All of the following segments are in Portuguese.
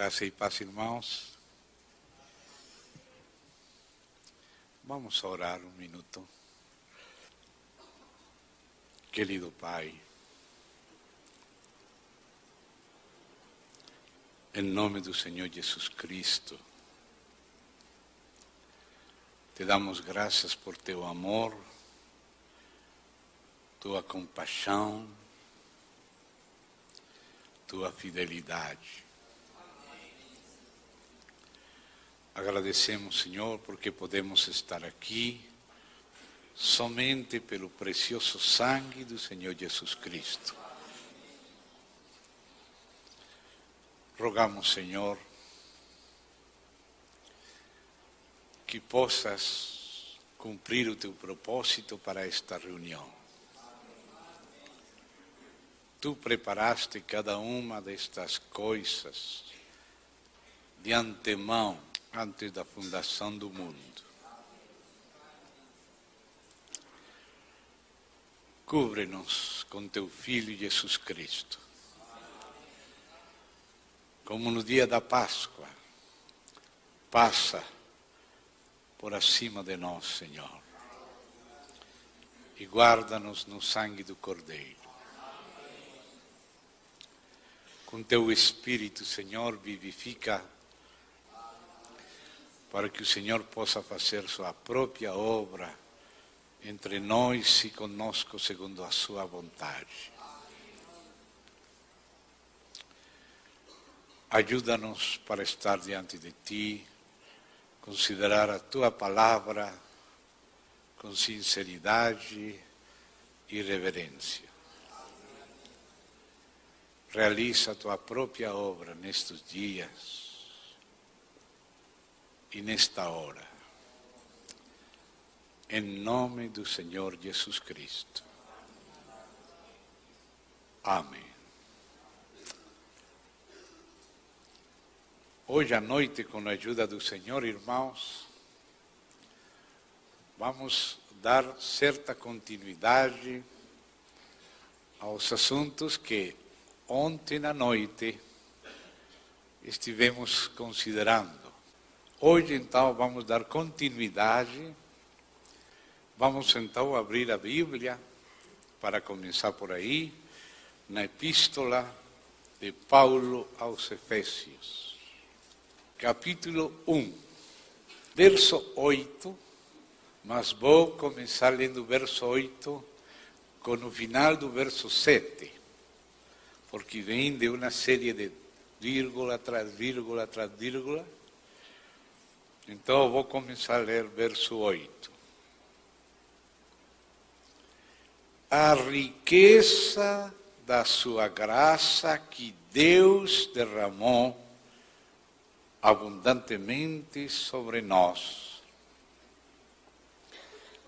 Graça e paz, irmãos. Vamos a orar um minuto. Querido Pai, em nome do Senhor Jesus Cristo, te damos graças por teu amor, tua compaixão, tua fidelidade. Agradecemos, Senhor, porque podemos estar aqui somente pelo precioso sangue do Senhor Jesus Cristo. Rogamos, Senhor, que possas cumprir o teu propósito para esta reunião. Tu preparaste cada uma destas coisas de antemão, antes da fundação do mundo. Cubre-nos com teu Filho Jesus Cristo. Como no dia da Páscoa, passa por acima de nós, Senhor, e guarda-nos no sangue do Cordeiro. Com teu Espírito, Senhor, vivifica para que o Senhor possa fazer sua própria obra entre nós e conosco segundo a sua vontade. Ajuda-nos para estar diante de ti, considerar a tua palavra com sinceridade e reverência. Realiza a tua própria obra nestes dias e nesta hora, em nome do Senhor Jesus Cristo. Amém. Hoje à noite, com a ajuda do Senhor, irmãos, vamos dar certa continuidade aos assuntos que ontem à noite estivemos considerando. Hoje, então, vamos dar continuidade. Vamos, então, abrir a Bíblia, para começar por aí, na Epístola de Paulo aos Efésios, capítulo 1, verso 8, mas vou começar lendo o verso 8 com o final do verso 7, porque vem de uma série de vírgula tras vírgula tras vírgula. Então, eu vou começar a ler verso 8. A riqueza da sua graça que Deus derramou abundantemente sobre nós,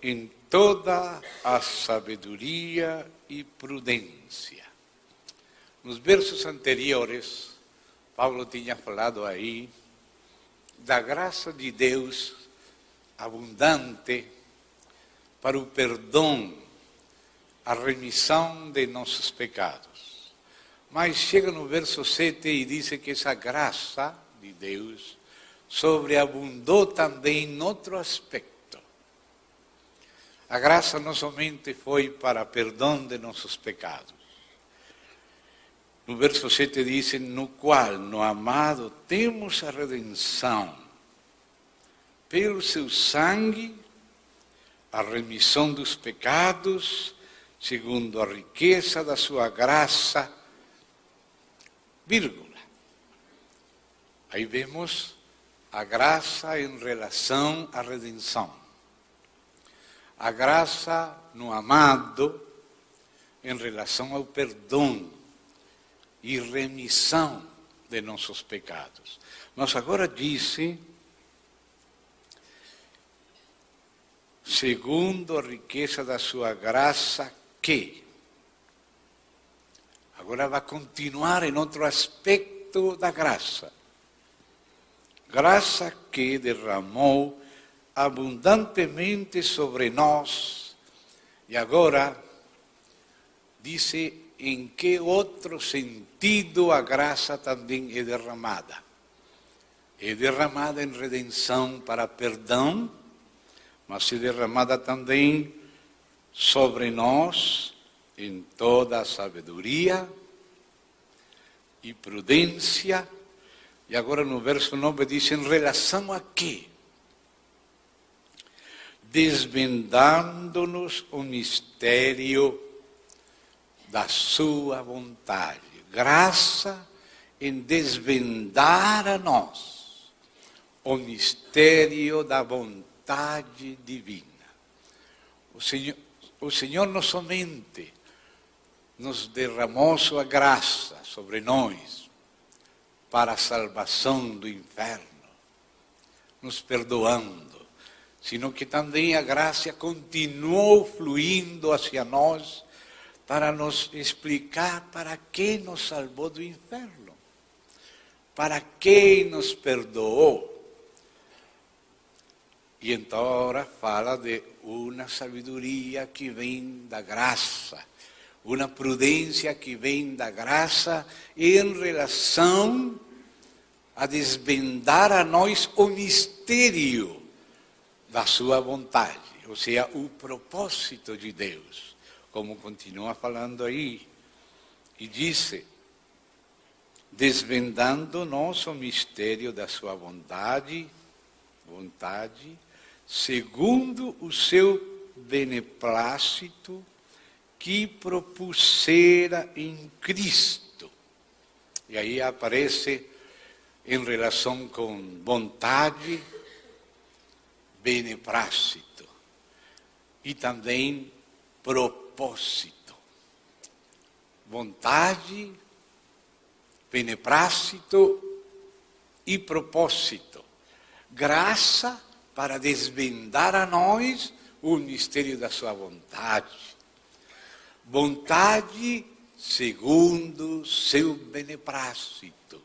em toda a sabedoria e prudência. Nos versos anteriores, Paulo tinha falado aí da graça de Deus abundante para o perdão, a remissão de nossos pecados. Mas chega no verso 7 e diz que essa graça de Deus sobreabundou também em outro aspecto. A graça não somente foi para perdão de nossos pecados. No verso 7 diz, no qual, no amado, temos a redenção, pelo seu sangue, a remissão dos pecados, segundo a riqueza da sua graça, vírgula. Aí vemos a graça em relação à redenção. A graça no amado em relação ao perdão e remissão de nossos pecados. Mas agora disse, segundo a riqueza da sua graça, que agora vai continuar em outro aspecto da graça. Graça que derramou abundantemente sobre nós. E agora diz em que outro sentido a graça também é derramada. é derramada em redenção para perdão, mas é derramada também sobre nós em toda a sabedoria e prudência. E agora no verso 9 diz, em relação a quê? Desvendando-nos o mistério da sua vontade. Graça em desvendar a nós o mistério da vontade divina. O Senhor não somente nos derramou sua graça sobre nós para a salvação do inferno, nos perdoando, sino que também a graça continuou fluindo hacia nós para nos explicar para que nos salvou do inferno, para que nos perdoou. E então agora fala de uma sabedoria que vem da graça, uma prudência que vem da graça em relação a desvendar a nós o mistério da sua vontade, ou seja, o propósito de Deus, como continua falando aí, e disse, desvendando-nos o mistério da sua vontade, segundo o seu beneplácito que propusera em Cristo. E aí aparece em relação com vontade, beneplácito e também propósito. Vontade, beneplácito e propósito. Graça para desvendar a nós o mistério da sua vontade. Vontade segundo seu beneplácito.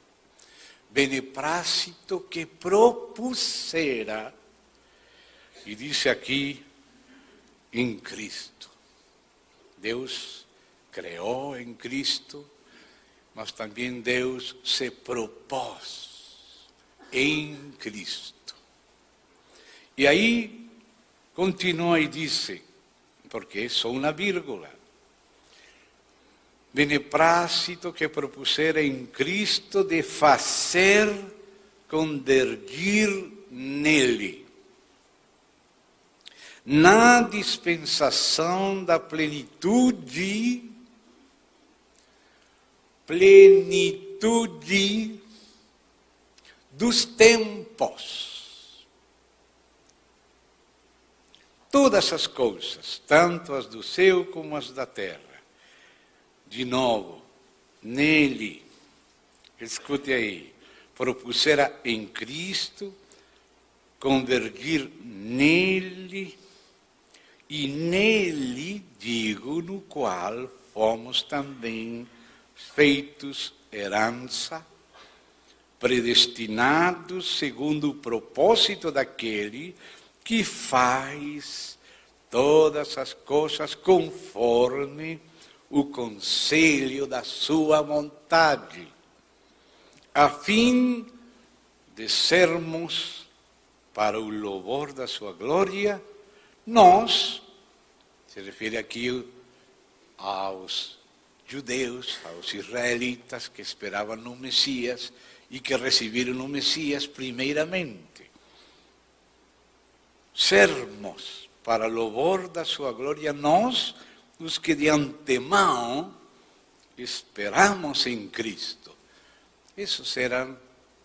Beneplácito que propusera, e disse aqui, em Cristo. Deus criou em Cristo, mas também Deus se propôs em Cristo. E aí continua e disse, porque é só uma vírgula, beneplácito que propusera em Cristo de fazer convergir nele, na dispensação da plenitude dos tempos. Todas as coisas, tanto as do céu como as da terra. De novo, nele, escute aí, propusera em Cristo, convergir nele, e nele, digo, no qual fomos também feitos herança, predestinados segundo o propósito daquele que faz todas as coisas conforme o conselho da sua vontade, a fim de sermos, para o louvor da sua glória, nós, se refere aqui aos judeus, aos israelitas que esperavam no Messias e que receberam o Messias primeiramente. Sermos, para o louvor da sua glória, nós, os que de antemão esperamos em Cristo. Esses eram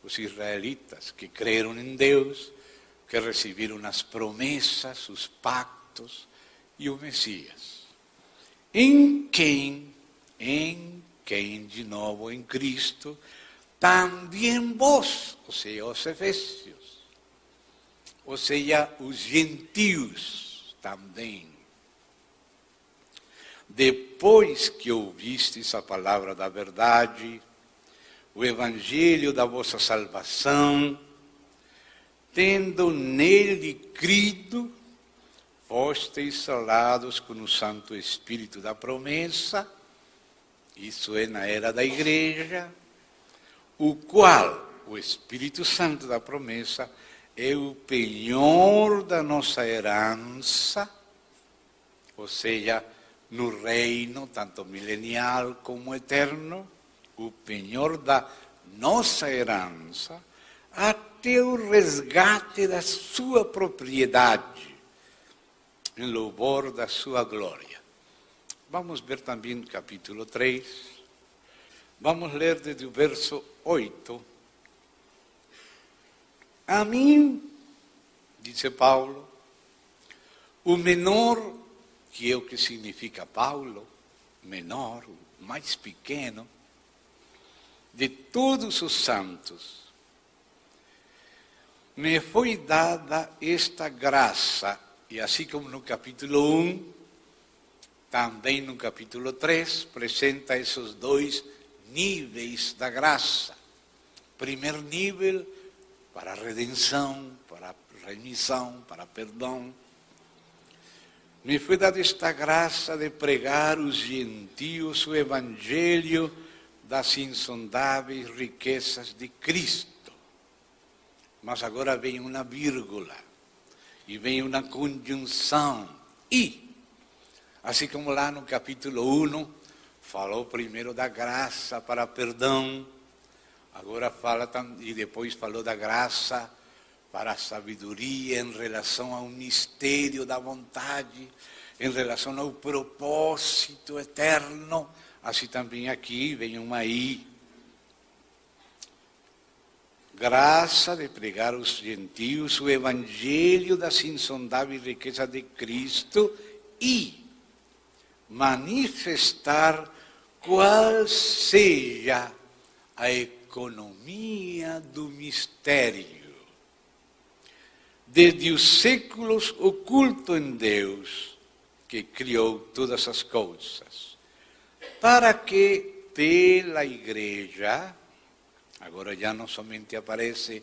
os israelitas que creram em Deus, que receberam as promessas, os pactos e o Messias. Em quem, de novo, em Cristo, também vós, ou seja, os efésios, ou seja, os gentios também. Depois que ouvistes a palavra da verdade, o evangelho da vossa salvação, tendo nele crido, fostes selados com o Santo Espírito da promessa, isso é na era da igreja, o qual, o Espírito Santo da promessa, é o penhor da nossa herança, ou seja, no reino, tanto milenial como eterno, o penhor da nossa herança, até o resgate da sua propriedade, em louvor da sua glória. Vamos ver também capítulo 3. Vamos ler desde o verso 8. A mim, disse Paulo, o menor, que é o que significa Paulo, menor, o mais pequeno, de todos os santos, me foi dada esta graça, e assim como no capítulo 1, também no capítulo 3, apresenta esses dois níveis da graça. Primeiro nível, para a redenção, para a remissão, para perdão. Me foi dada esta graça de pregar aos gentios o evangelho das insondáveis riquezas de Cristo. Mas agora vem uma vírgula, e vem uma conjunção. E, assim como lá no capítulo 1, falou primeiro da graça para perdão, agora fala, e depois falou da graça para a sabedoria em relação ao mistério da vontade, em relação ao propósito eterno. Assim também aqui vem uma I. Graça de pregar aos gentios o evangelho das insondáveis riquezas de Cristo e manifestar qual seja a economia do mistério, desde os séculos oculto em Deus, que criou todas as coisas, para que pela igreja, agora já não somente aparece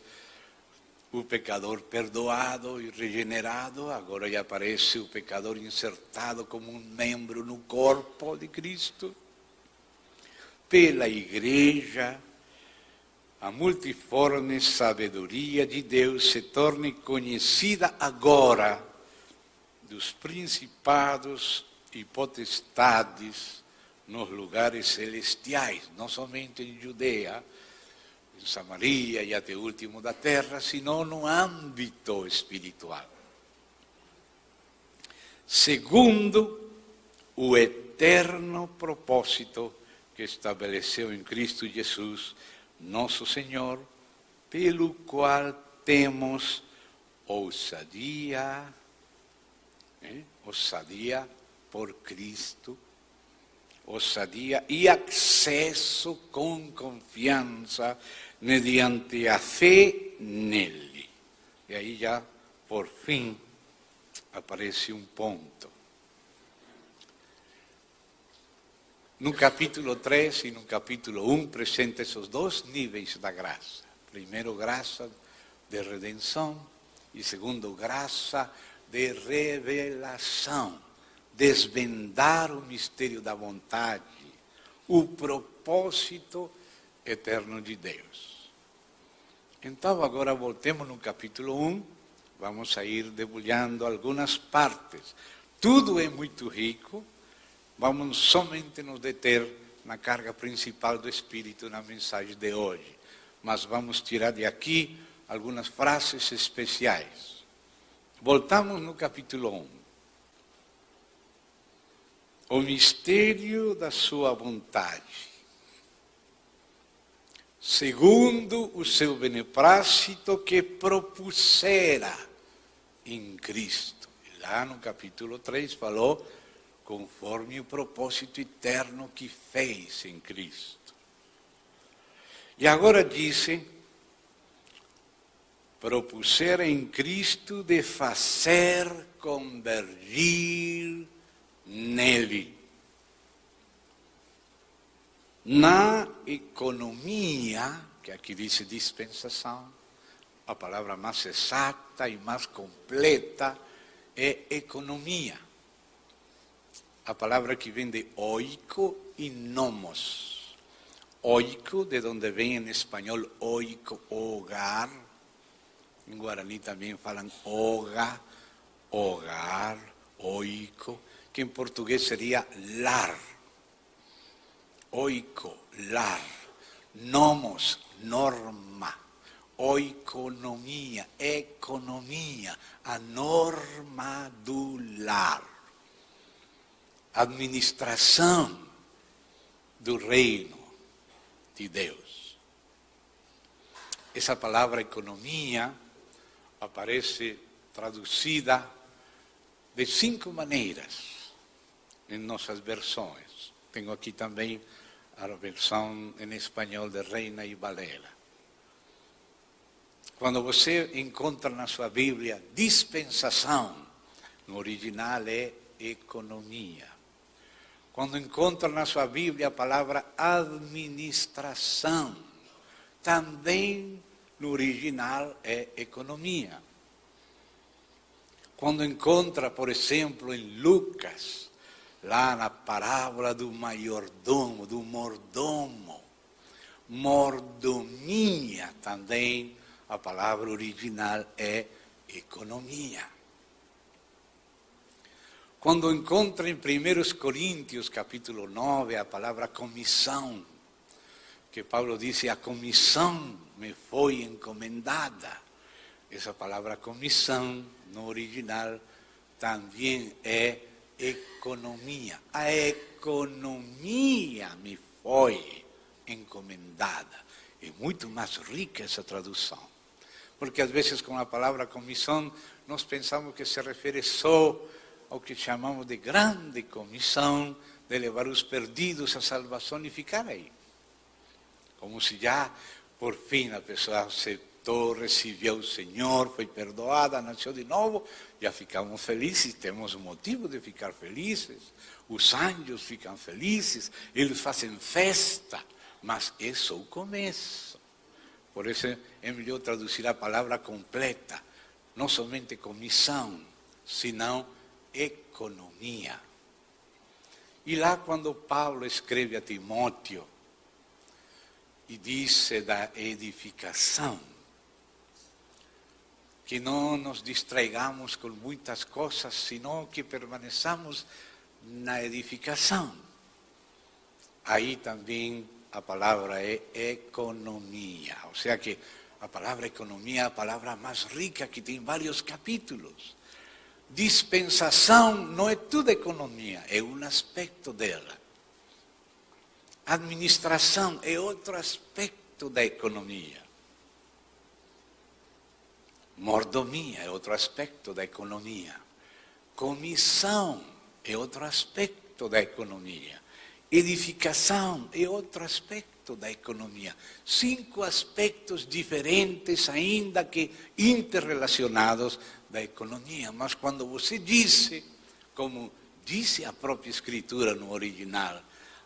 o pecador perdoado e regenerado, agora já aparece o pecador insertado como um membro no corpo de Cristo. Pela igreja, a multiforme sabedoria de Deus se torne conhecida agora dos principados e potestades nos lugares celestiais, não somente em Judeia, em Samaria e até o último da terra, sino no âmbito espiritual. Segundo o eterno propósito que estabeleceu em Cristo Jesus, nosso Senhor, pelo qual temos ousadia por Cristo, ousadia e acesso com confiança mediante a fé nele. E aí já, por fim, aparece um ponto. No capítulo 3 e no capítulo 1 apresenta esses dois níveis da graça. Primeiro, graça de redenção e segundo, graça de revelação. Desvendar o mistério da vontade, o propósito eterno de Deus. Então, agora voltemos no capítulo 1, vamos a ir debulhando algumas partes. Tudo é muito rico, vamos somente nos deter na carga principal do Espírito na mensagem de hoje. Mas vamos tirar de aqui algumas frases especiais. Voltamos no capítulo 1. O mistério da sua vontade, segundo o seu beneplácito que propusera em Cristo. E lá no capítulo 3 falou, conforme o propósito eterno que fez em Cristo. E agora disse, propusera em Cristo de fazer convergir nele, na economia, que aqui diz dispensação, a palavra mais exata e mais completa é economia. A palavra que vem de oiko e nomos. oiko, de onde vem em espanhol oiko, hogar. Em Guarani também falam hoga, hogar, oiko, que em português seria lar. Oiko, lar. Nomos, norma. Oikonomia, economia, a norma do lar. Administração do reino de Deus. Essa palavra economia aparece traduzida de 5 maneiras em nossas versões. Tenho aqui também a versão em espanhol de Reina e Valera. Quando você encontra na sua Bíblia dispensação, no original é economia. Quando encontra na sua Bíblia a palavra administração, também no original é economia. Quando encontra, por exemplo, em Lucas, lá na parábola do maiordomo, do mordomo, mordomia também, a palavra original é economia. Quando encontra em 1 Coríntios, capítulo 9, a palavra comissão, que Paulo disse, a comissão me foi encomendada. Essa palavra comissão, no original, também é economia. A economia me foi encomendada. É muito mais rica essa tradução. Porque às vezes com a palavra comissão, nós pensamos que se refere só ao que chamamos de grande comissão, de levar os perdidos à salvação e ficar aí. Como se já, por fim, a pessoa aceitou, recebeu o Senhor, foi perdoada, nasceu de novo, já ficamos felizes, temos motivo de ficar felizes. Os anjos ficam felizes, eles fazem festa, mas é só o começo. Por isso é melhor traduzir a palavra completa, não somente comissão, senão economia. E lá quando Paulo escreve a Timóteo e diz da edificação, que não nos distraigamos com muitas coisas, senão que permaneçamos na edificação. Aí também a palavra é economia, ou seja que a palavra economia é a palavra mais rica, que tem vários capítulos. Dispensação não é tudo economia, é um aspecto dela. Administração é outro aspecto da economia. Mordomia é outro aspecto da economia. Comissão é outro aspecto da economia. Edificação é outro aspecto da economia. 5 aspectos diferentes, ainda que interrelacionados, da economia. Mas quando você disse, como disse a própria Escritura no original,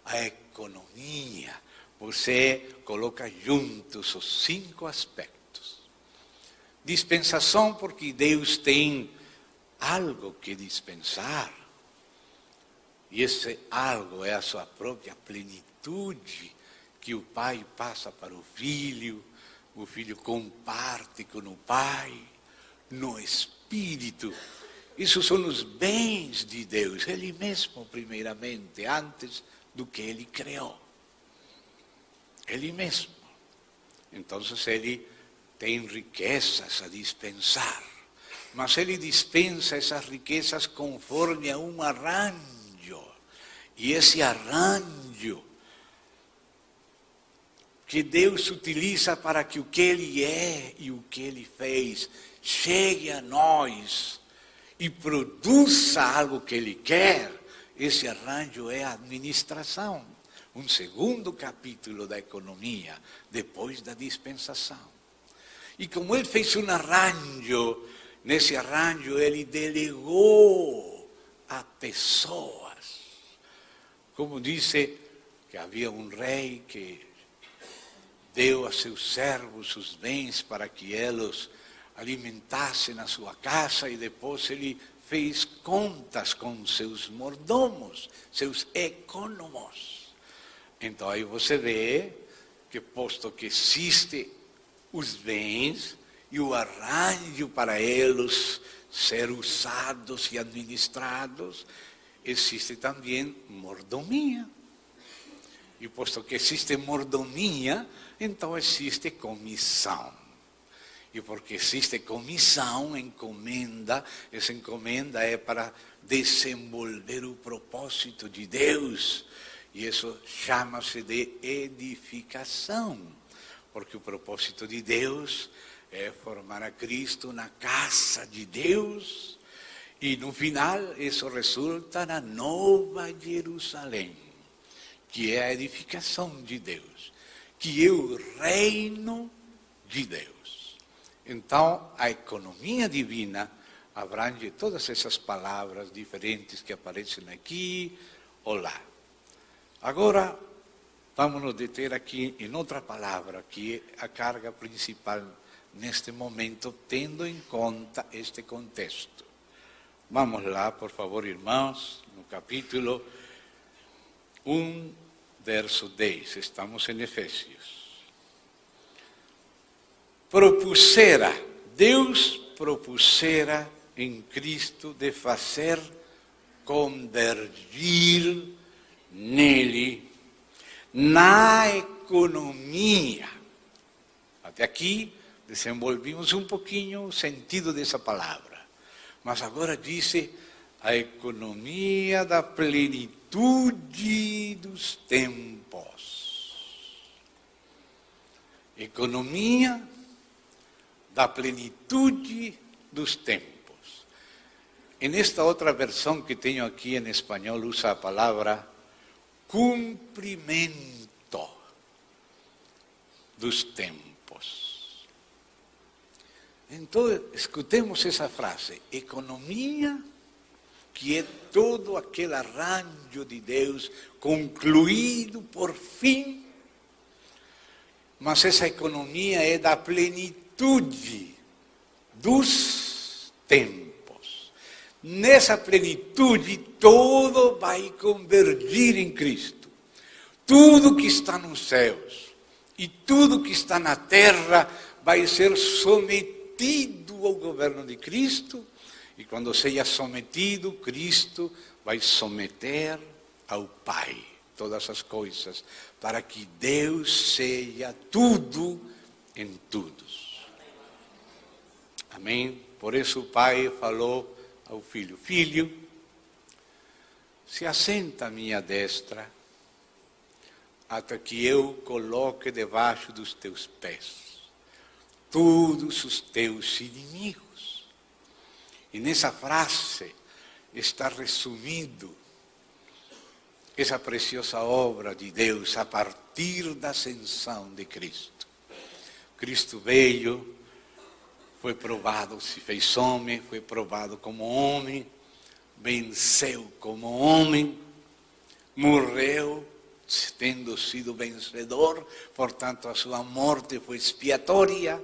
a economia, você coloca juntos os 5 aspectos. Dispensação, porque Deus tem algo que dispensar. E esse algo é a sua própria plenitude, que o Pai passa para o Filho comparte com o Pai, no Espírito. Isso são os bens de Deus, Ele mesmo primeiramente, antes do que Ele criou. Ele mesmo. Então Ele tem riquezas a dispensar, mas Ele dispensa essas riquezas conforme a um arranjo. E esse arranjo que Deus utiliza para que o que Ele é e o que Ele fez chegue a nós e produza algo que Ele quer, esse arranjo é a administração. Um segundo capítulo da economia, depois da dispensação. E como Ele fez um arranjo, nesse arranjo Ele delegou a pessoas. Como disse que havia um rei que deu a seus servos os bens para que eles alimentassem a sua casa, e depois ele fez contas com seus mordomos, seus econômos. Então aí você vê que posto que existe os bens e o arranjo para eles ser usados e administrados, existe também mordomia. E posto que existe mordomia, então existe comissão. E porque existe comissão, encomenda, essa encomenda é para desenvolver o propósito de Deus. E isso chama-se de edificação. Porque o propósito de Deus é formar a Cristo na casa de Deus. E no final isso resulta na Nova Jerusalém, que é a edificação de Deus, que é o reino de Deus. Então, a economia divina abrange todas essas palavras diferentes que aparecem aqui ou lá. Agora, vamos nos deter aqui em outra palavra, que é a carga principal neste momento, tendo em conta este contexto. Vamos lá, por favor, irmãos, no capítulo 1, verso 10. Estamos em Efésios. Deus propusera em Cristo de fazer convergir nele, na economia. Até aqui desenvolvimos um pouquinho o sentido dessa palavra. Mas agora diz a economia da plenitude dos tempos. Economia da plenitude dos tempos. Nesta outra versão que tenho aqui em espanhol, usa a palavra cumprimento dos tempos. Então, escutemos essa frase, economia, que é todo aquele arranjo de Deus concluído por fim, mas essa economia é da plenitude dos tempos. Nessa plenitude, todo vai convergir em Cristo. Tudo que está nos céus e tudo que está na terra vai ser sometido ao governo de Cristo. E quando seja sometido, Cristo vai someter ao Pai todas as coisas, para que Deus seja tudo em todos. Amém? Por isso o pai falou ao filho, filho, se assenta à minha destra, até que eu coloque debaixo dos teus pés todos os teus inimigos. E nessa frase está resumido essa preciosa obra de Deus a partir da ascensão de Cristo. Cristo veio, foi provado, se fez homem, foi provado como homem, venceu como homem, morreu tendo sido vencedor, portanto a sua morte foi expiatória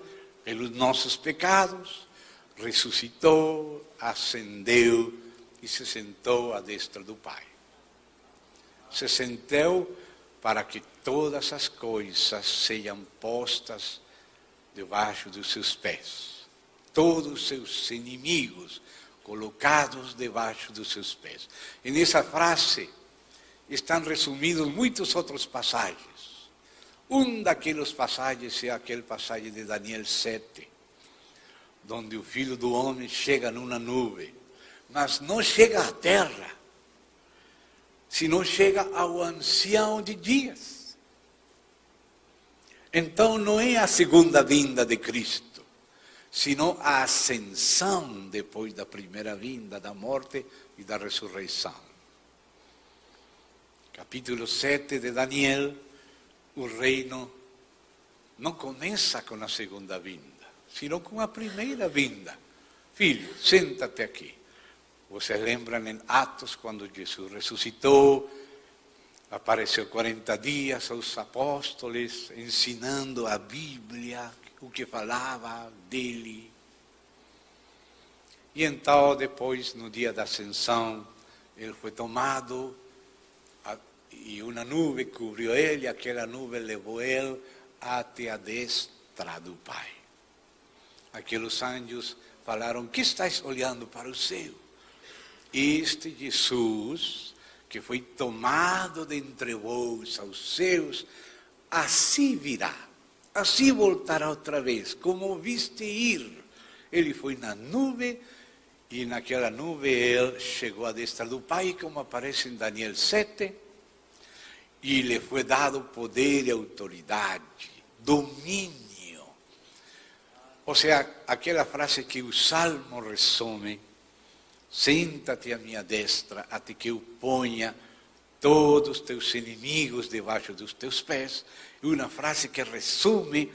pelos nossos pecados, ressuscitou, ascendeu e se sentou à destra do Pai. Se sentou para que todas as coisas sejam postas debaixo dos seus pés. Todos os seus inimigos colocados debaixo dos seus pés. E nessa frase estão resumidos muitos outros passagens. Um daqueles passagens é aquele passagem de Daniel 7, onde o Filho do Homem chega numa nuvem, mas não chega à terra, senão chega ao Ancião de Dias. Então não é a segunda vinda de Cristo, senão a ascensão depois da primeira vinda, da morte e da ressurreição. Capítulo 7 de Daniel, o reino não começa com a segunda vinda, senão com a primeira vinda. Filho, senta-te aqui. Vocês lembram em Atos, quando Jesus ressuscitou, apareceu 40 dias aos apóstolos, ensinando a Bíblia, o que falava dele. E então, depois, no dia da ascensão, ele foi tomado e uma nuvem cobriu ele, e aquela nuvem levou ele até a destra do Pai. Aqueles anjos falaram: que estás olhando para o céu? Este Jesus, que foi tomado dentre vós aos céus, assim virá, assim voltará outra vez, como viste ir. Ele foi na nuvem, e naquela nuvem ele chegou à destra do Pai, como aparece em Daniel 7, e lhe foi dado poder e autoridade, domínio. Ou seja, aquela frase que o Salmo resume: senta-te à minha destra, até que eu ponha todos os teus inimigos debaixo dos teus pés. É uma frase que resume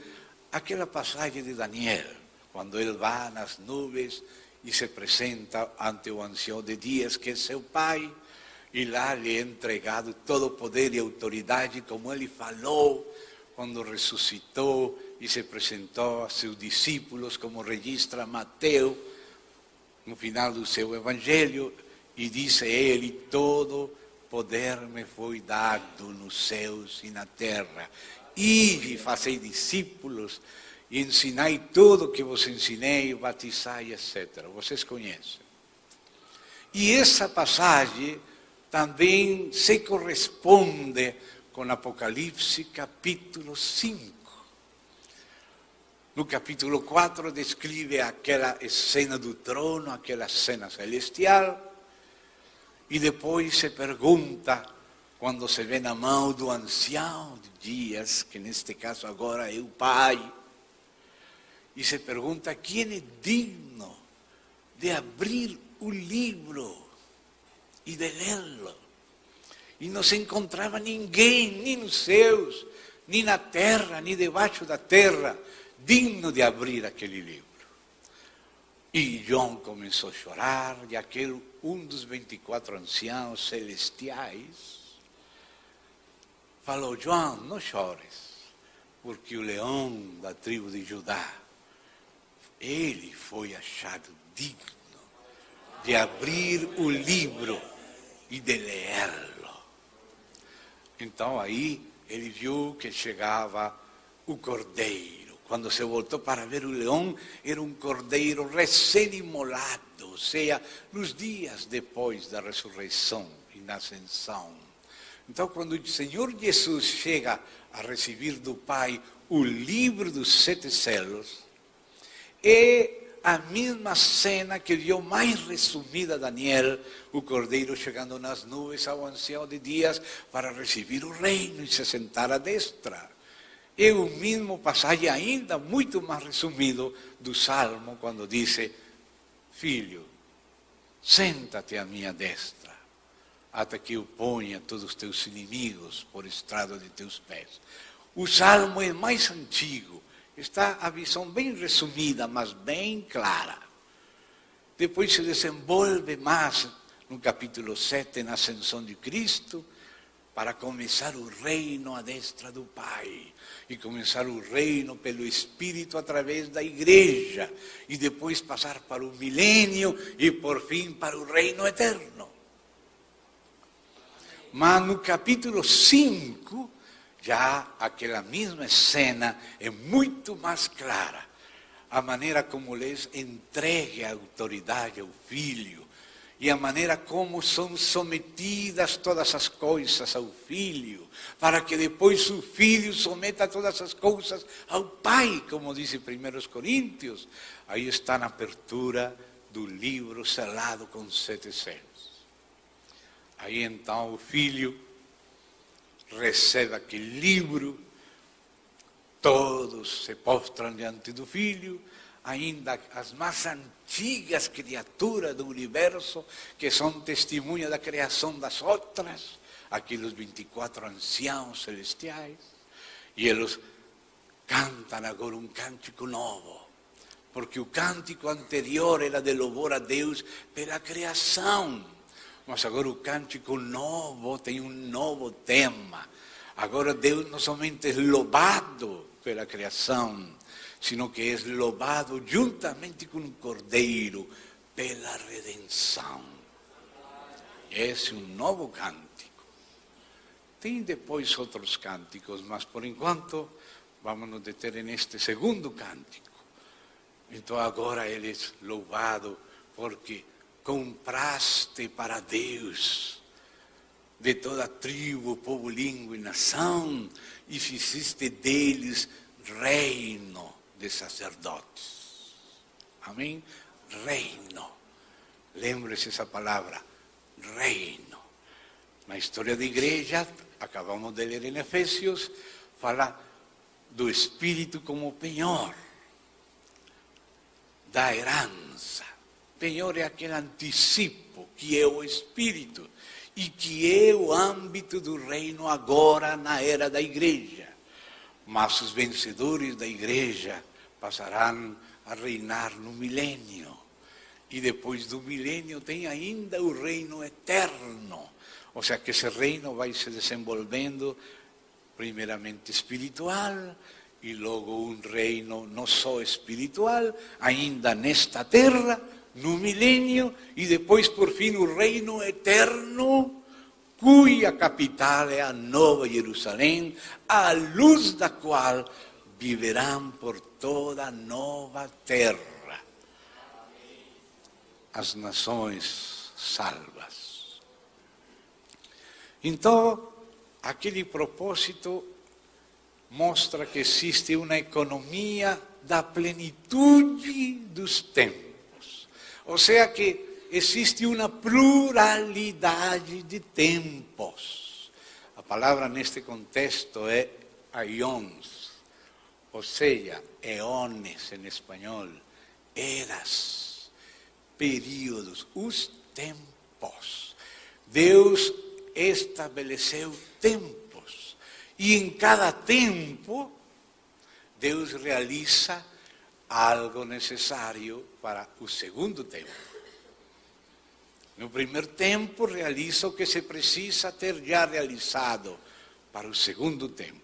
aquela passagem de Daniel, quando ele vai nas nuvens e se apresenta ante o ancião de dias, que é seu pai, e lá lhe é entregado todo o poder e autoridade, como ele falou quando ressuscitou e se apresentou a seus discípulos, como registra Mateus no final do seu evangelho, e disse ele: todo poder me foi dado nos céus e na terra. Ide, fazei discípulos, e ensinai tudo o que vos ensinei, batizai, etc. Vocês conhecem. E essa passagem também se corresponde com Apocalipse capítulo 5. No capítulo 4 descreve aquela cena do trono, aquela cena celestial, e depois se pergunta, quando se vê na mão do ancião de dias, que neste caso agora é o Pai, e se pergunta: quem é digno de abrir o livro e de lê-lo? E não se encontrava ninguém, nem nos céus, nem na terra, nem debaixo da terra, digno de abrir aquele livro. E João começou a chorar, e aquele, um dos 24 anciãos celestiais, falou: João, não chores, porque o leão da tribo de Judá, ele foi achado digno de abrir o livro e de lê-lo. Então aí ele viu que chegava o cordeiro. Quando se voltou para ver o leão, era um cordeiro recém-imolado, ou seja, nos dias depois da ressurreição e na ascensão. Então, quando o Senhor Jesus chega a receber do Pai o livro dos 7 selos, é a mesma cena que viu mais resumida Daniel, o cordeiro chegando nas nuvens ao ancião de dias para receber o reino e se sentar à destra. É o mesmo passagem, ainda muito mais resumido, do Salmo, quando diz: filho, senta-te à minha destra, até que eu ponha todos os teus inimigos por estrado de teus pés. O Salmo é mais antigo, está a visão bem resumida, mas bem clara. Depois se desenvolve mais no capítulo 7, na ascensão de Cristo, para começar o reino à destra do Pai, e começar o reino pelo Espírito através da igreja, e depois passar para o milênio, e por fim para o reino eterno. Mas no capítulo 5, já aquela mesma cena é muito mais clara. A maneira como lhes entregue a autoridade ao Filho, e a maneira como são sometidas todas as coisas ao Filho, para que depois o Filho someta todas as coisas ao Pai, como diz em 1 Coríntios. Aí está na abertura do livro selado com 7 selos. Aí então o Filho recebe aquele livro, todos se postram diante do Filho, ainda as mais antigas criaturas do universo, que são testemunhas da criação das outras, aqueles 24 anciãos celestiais, e eles cantam agora um cântico novo, porque o cântico anterior era de louvor a Deus pela criação, mas agora o cântico novo tem um novo tema. Agora Deus não somente é louvado pela criação, sino que é louvado juntamente com o Cordeiro pela redenção. Esse é um novo cântico. Tem depois outros cânticos, mas por enquanto vamos nos deter neste segundo cântico. Então agora ele é louvado porque compraste para Deus de toda tribo, povo, língua e nação, e fizeste deles reino de sacerdotes. Amém? Reino. Lembre-se essa palavra, reino. Na história da igreja, acabamos de ler em Efésios, fala do Espírito como penhor, da herança. Penhor é aquele antecipo que é o Espírito e que é o âmbito do reino agora na era da igreja. Mas os vencedores da igreja passarão a reinar no milênio. E depois do milênio tem ainda o reino eterno. Ou seja, que esse reino vai se desenvolvendo primeiramente espiritual e logo um reino não só espiritual, ainda nesta terra, no milênio, e depois por fim o reino eterno, cuja capital é a Nova Jerusalém, à luz da qual viverão por toda a nova terra as nações salvas. Então, aquele propósito mostra que existe uma economia da plenitude dos tempos. Ou seja, que existe uma pluralidade de tempos. A palavra neste contexto é aions, ou seja, eones em espanhol, eras, períodos, os tempos. Deus estabeleceu tempos. E em cada tempo, Deus realiza algo necessário para o segundo tempo. No primeiro tempo, realiza o que se precisa ter já realizado para o segundo tempo.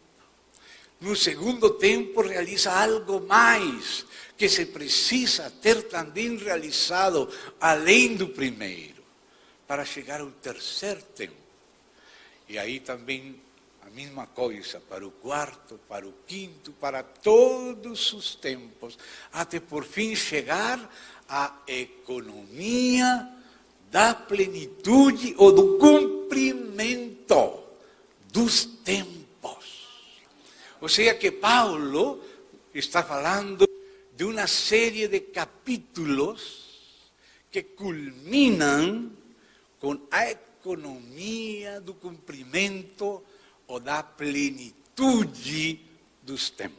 No segundo tempo, realiza algo mais que se precisa ter também realizado além do primeiro, para chegar ao terceiro tempo. E aí também a mesma coisa para o quarto, para o quinto, para todos os tempos, até por fim chegar à economia da plenitude ou do cumprimento dos tempos. Ou seja, que Paulo está falando de uma série de capítulos que culminam com a economia do cumprimento ou da plenitude dos tempos.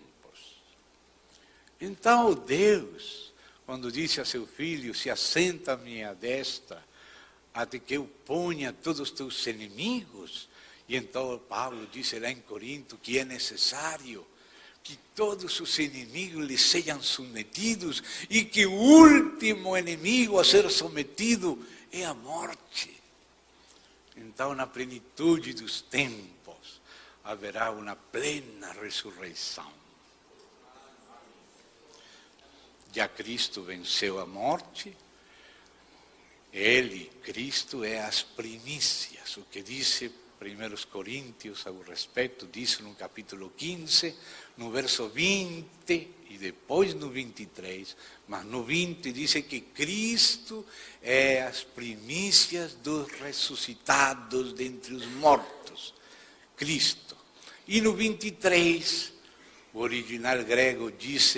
Então Deus, quando disse a seu filho, se assenta à minha destra, até que eu ponha todos os teus inimigos, e então Paulo disse lá em Corinto que é necessário que todos os inimigos lhe sejam submetidos e que o último inimigo a ser submetido é a morte. Então, na plenitude dos tempos, haverá uma plena ressurreição. Já Cristo venceu a morte. Ele, Cristo, é as primícias. O que disse 1 Coríntios ao respeito disso no capítulo 15, no verso 20 e depois no 23, mas no 20 diz que Cristo é as primícias dos ressuscitados dentre os mortos. Cristo. E no 23, o original grego diz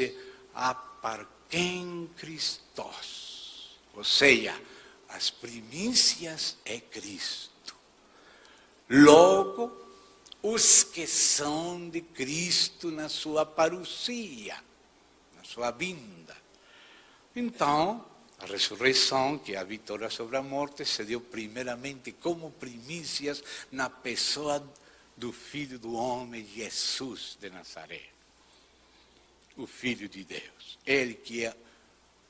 aparquem Christos, ou seja, as primícias é Cristo. Logo, os que são de Cristo na sua parousia, na sua vinda. Então, a ressurreição, que é a vitória sobre a morte, se deu primeiramente como primícias na pessoa do Filho do Homem, Jesus de Nazaré. O Filho de Deus. Ele que é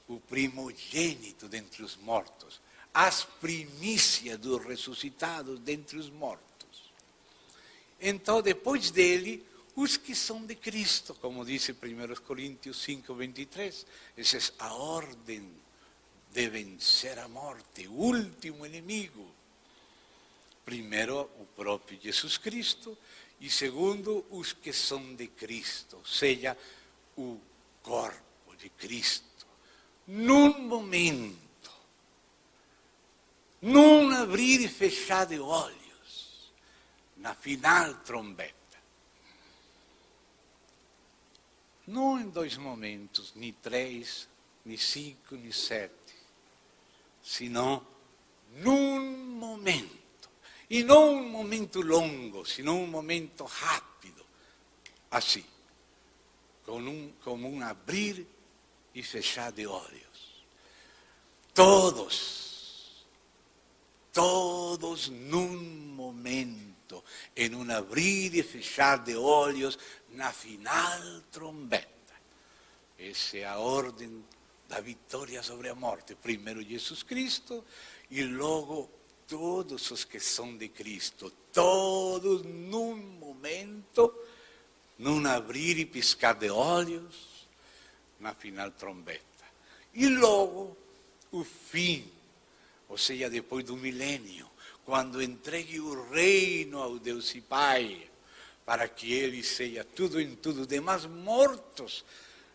o primogênito dentre os mortos. As primícias dos ressuscitados dentre os mortos. Então, depois dele, os que são de Cristo, como dice 1 Coríntios 5, 23, essa é a ordem de vencer a morte, o último inimigo. Primeiro, o próprio Jesus Cristo, e segundo, os que são de Cristo, ou seja, o corpo de Cristo. Num momento, num abrir e fechar de olhos, na final trombeta. Não em 2 momentos, nem 3, nem 5, nem 7, senão num momento. E não um momento longo, senão um momento rápido, assim, como um abrir e fechar de olhos. Todos num momento, em um abrir e fechar de olhos, na final trombeta. Essa é a ordem da vitória sobre a morte. Primeiro Jesus Cristo e logo todos os que são de Cristo, todos num momento, num abrir e piscar de olhos, na final trombeta. E logo o fim, ou seja, depois do milênio, quando entregue o reino ao Deus e Pai, para que Ele seja tudo em tudo, demais mortos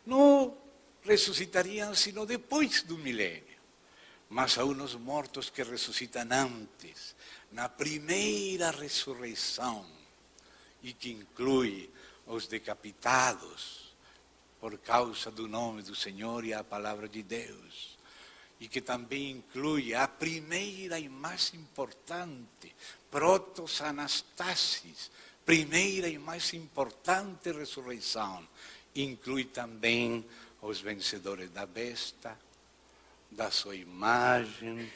não ressuscitariam sino depois do milênio. Mas há uns mortos que ressuscitam antes, na primeira ressurreição, e que inclui os decapitados, por causa do nome do Senhor e a palavra de Deus, e que também inclui a primeira e mais importante, protos anastasis, primeira e mais importante ressurreição, inclui também os vencedores da besta, da sua imagem,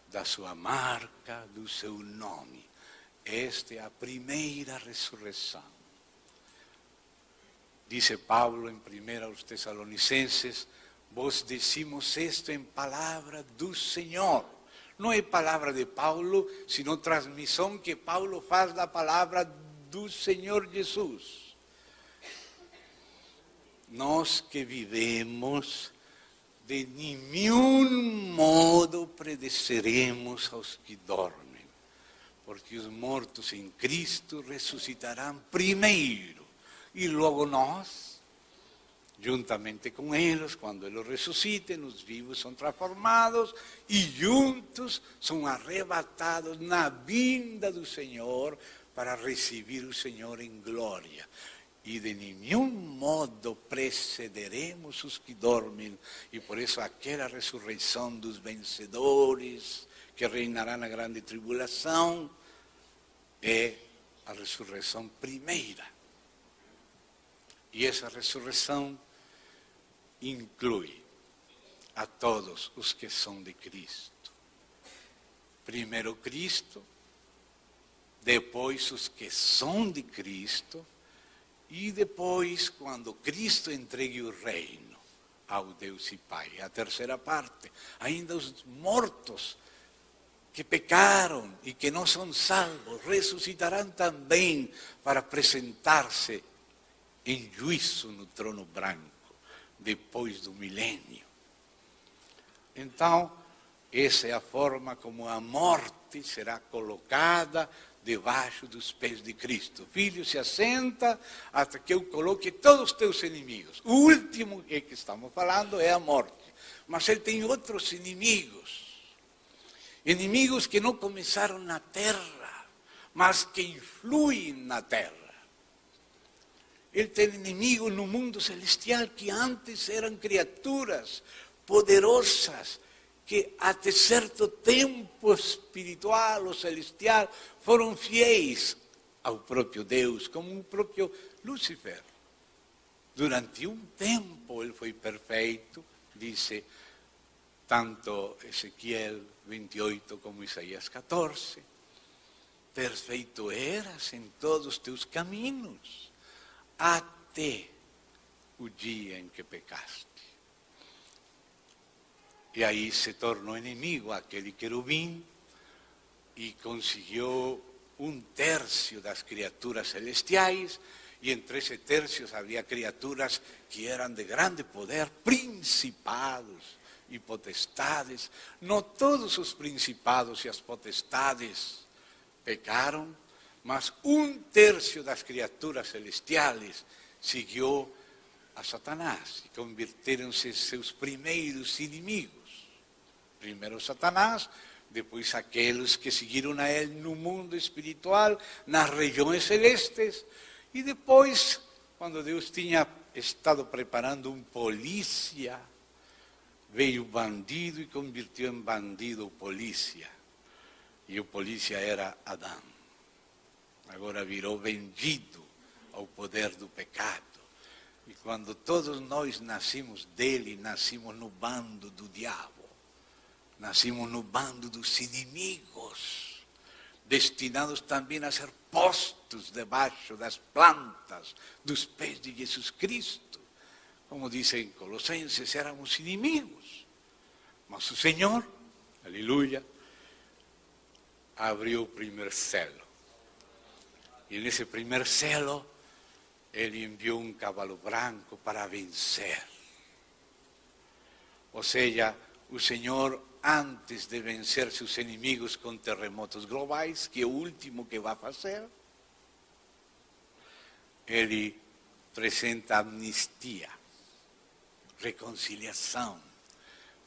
da sua marca, do seu nome. Esta é a primeira ressurreição. Dice Paulo em 1 aos Tessalonicenses, vos decimos isto em palavra do Senhor. Não é palavra de Paulo, sino transmissão que Paulo faz da palavra do Senhor Jesus. Nós que vivemos, de nenhum modo predeceremos aos que dormem, porque os mortos em Cristo ressuscitarão primeiro, e logo nós, juntamente com eles, quando eles ressuscitem, os vivos são transformados, e juntos são arrebatados na vinda do Senhor, para receber o Senhor em glória. E de nenhum modo precederemos os que dormem, e por isso aquela ressurreição dos vencedores, que reinará na grande tribulação, é a ressurreição primeira. E essa ressurreição inclui a todos os que são de Cristo. Primeiro Cristo, depois os que são de Cristo, e depois, quando Cristo entregue o reino ao Deus e Pai. A terceira parte, ainda os mortos que pecaram e que não são salvos, ressuscitarão também para apresentar-se em juízo no trono branco, depois do milênio. Então, essa é a forma como a morte será colocada debaixo dos pés de Cristo. Filho, se assenta até que eu coloque todos os teus inimigos. O último que estamos falando é a morte. Mas ele tem outros inimigos. Inimigos que não começaram na terra, mas que influem na terra. Ele tem inimigos no mundo celestial que antes eram criaturas poderosas, que até certo tempo espiritual ou celestial foram fiéis ao próprio Deus, como o próprio Lúcifer. Durante um tempo ele foi perfeito, disse tanto Ezequiel 28 como Isaías 14. Perfeito eras em todos os teus caminhos, até o dia em que pecaste. E aí se tornou inimigo aquele querubim e conseguiu 1/3 das criaturas celestiais, e entre esse terços havia criaturas que eram de grande poder, principados e potestades. Não todos os principados e as potestades pecaram, mas 1/3 das criaturas celestiais seguiu a Satanás e converteram-se em seus primeiros inimigos. Primeiro Satanás, depois aqueles que seguiram a ele no mundo espiritual, nas regiões celestes, e depois, quando Deus tinha estado preparando um polícia, veio o bandido e convertiu em bandido o polícia. E o polícia era Adão. Agora virou vendido ao poder do pecado. E quando todos nós nascimos dele, nascimos no bando do diabo. Nascimos no bando dos inimigos, destinados também a ser postos debaixo das plantas dos pés de Jesus Cristo. Como dizem Colossenses, éramos inimigos. Mas o Senhor, aleluia, abriu o primeiro selo. E nesse primeiro selo, Ele enviou um cavalo branco para vencer. Ou seja, o Senhor, antes de vencer seus inimigos com terremotos globais, que é o último que vai fazer, Ele apresenta amnistia, reconciliação,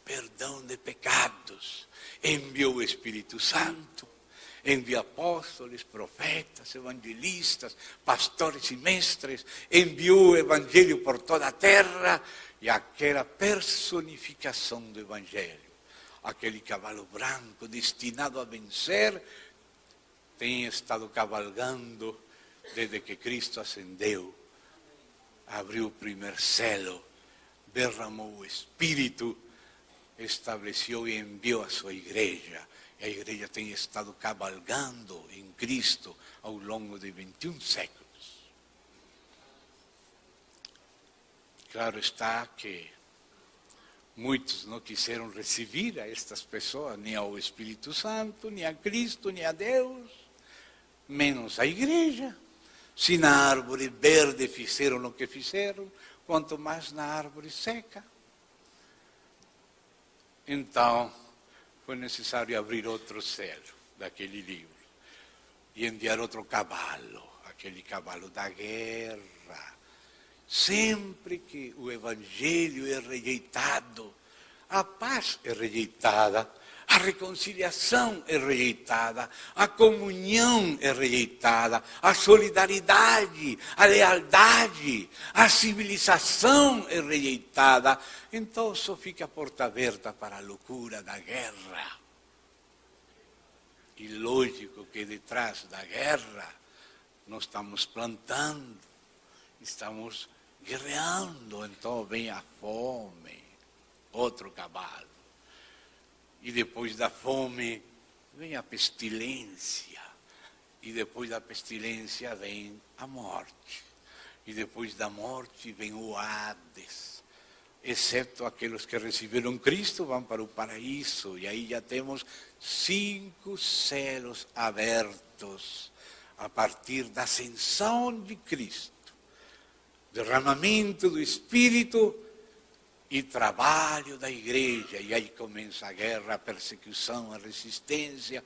perdão de pecados, enviou o Espírito Santo, enviou apóstolos, profetas, evangelistas, pastores e mestres, enviou o Evangelho por toda a terra e aquela personificação do Evangelho, aquele cavalo branco destinado a vencer, tem estado cavalgando desde que Cristo ascendeu, abriu o primeiro selo, derramou o Espírito, estabeleceu e enviou a sua igreja. E a igreja tem estado cavalgando em Cristo ao longo de 21 séculos. Claro está que muitos não quiseram receber a estas pessoas, nem ao Espírito Santo, nem a Cristo, nem a Deus, menos a igreja. Se na árvore verde fizeram o que fizeram, quanto mais na árvore seca. Então, foi necessário abrir outro selo daquele livro e enviar outro cavalo, aquele cavalo da guerra. Sempre que o Evangelho é rejeitado, a paz é rejeitada, a reconciliação é rejeitada, a comunhão é rejeitada, a solidariedade, a lealdade, a civilização é rejeitada. Então só fica a porta aberta para a loucura da guerra. E lógico que detrás da guerra nós estamos plantando, estamos guerreando, então vem a fome, outro cavalo. E depois da fome vem a pestilência. E depois da pestilência vem a morte. E depois da morte vem o Hades. Exceto aqueles que receberam Cristo vão para o paraíso. E aí já temos 5 selos abertos a partir da ascensão de Cristo. Derramamento do Espírito e trabalho da igreja, e aí começa a guerra, a perseguição, a resistência,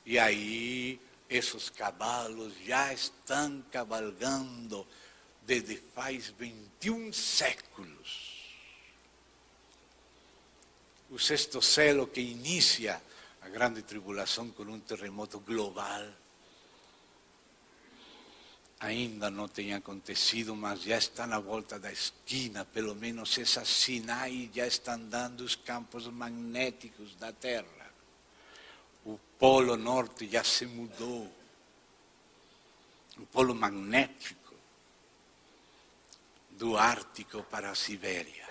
e aí esses cavalos já estão cavalgando desde faz 21 séculos. O 6º selo que inicia a grande tribulação com um terremoto global, ainda não tem acontecido, mas já está na volta da esquina, pelo menos essas sinais já estão dando os campos magnéticos da Terra. O polo norte já se mudou, o polo magnético do Ártico para a Sibéria.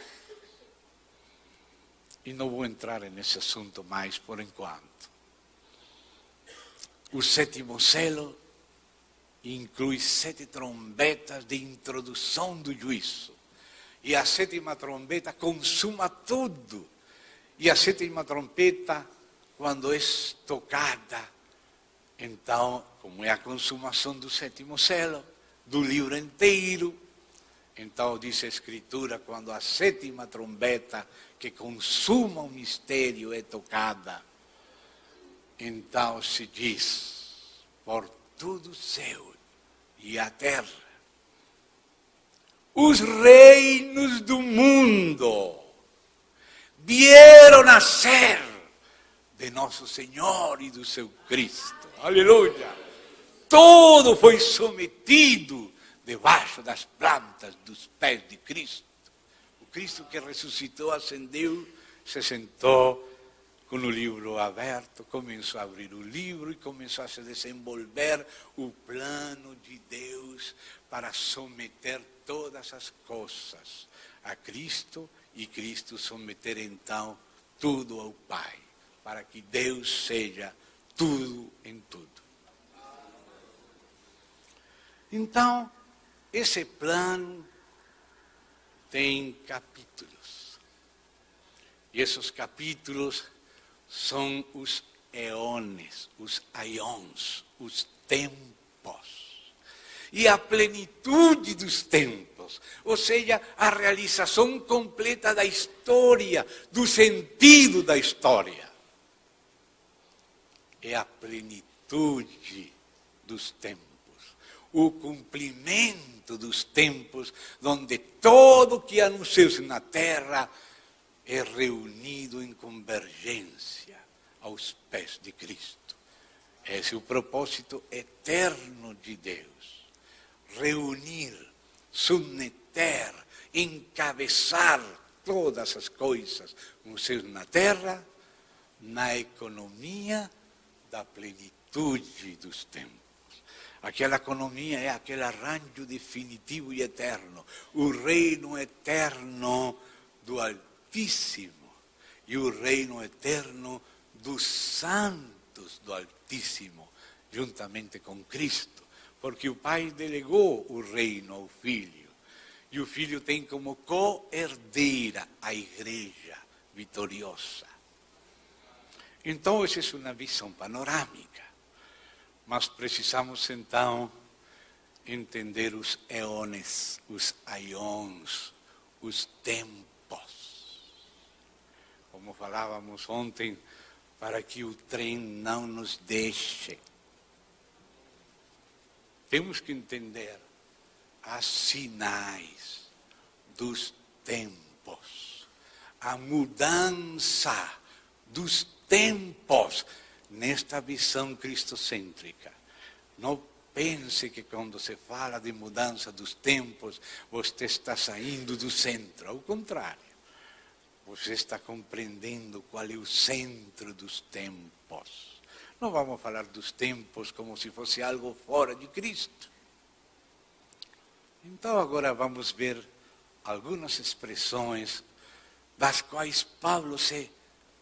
E não vou entrar nesse assunto mais por enquanto. O 7º selo inclui 7 trombetas de introdução do juízo. E a 7ª trombeta consuma tudo. E a 7ª trombeta, quando é tocada, então, como é a consumação do 7º selo, do livro inteiro, então diz a Escritura, quando a 7ª trombeta que consuma o mistério é tocada, então se diz, por todo o céu e a terra. Os reinos do mundo vieram nascer de nosso Senhor e do seu Cristo. Aleluia! Tudo foi submetido debaixo das plantas dos pés de Cristo. O Cristo que ressuscitou, ascendeu, se sentou com o livro aberto, começou a abrir o livro e começou a se desenvolver o plano de Deus para submeter todas as coisas a Cristo e Cristo submeter então tudo ao Pai, para que Deus seja tudo em tudo. Então, esse plano tem capítulos. E esses capítulos são os eones, os aions, os tempos. E a plenitude dos tempos, ou seja, a realização completa da história, do sentido da história. É a plenitude dos tempos. O cumprimento dos tempos, onde todo que anuncia na terra é reunido em convergência aos pés de Cristo. Esse é o propósito eterno de Deus. Reunir, submeter, encabeçar todas as coisas anunciadas na terra, na economia da plenitude dos tempos. Aquela economia é aquele arranjo definitivo e eterno, o reino eterno do Altíssimo e o reino eterno dos santos do Altíssimo, juntamente com Cristo, porque o Pai delegou o reino ao Filho, e o Filho tem como co-herdeira a Igreja vitoriosa. Então, essa é uma visão panorâmica. Mas precisamos então entender os eones, os aions, os tempos. Como falávamos ontem, para que o trem não nos deixe. Temos que entender as sinais dos tempos, a mudança dos tempos, nesta visão cristocêntrica. Não pense que quando se fala de mudança dos tempos, você está saindo do centro. Ao contrário, você está compreendendo qual é o centro dos tempos. Não vamos falar dos tempos como se fosse algo fora de Cristo. Então agora vamos ver algumas expressões das quais Paulo se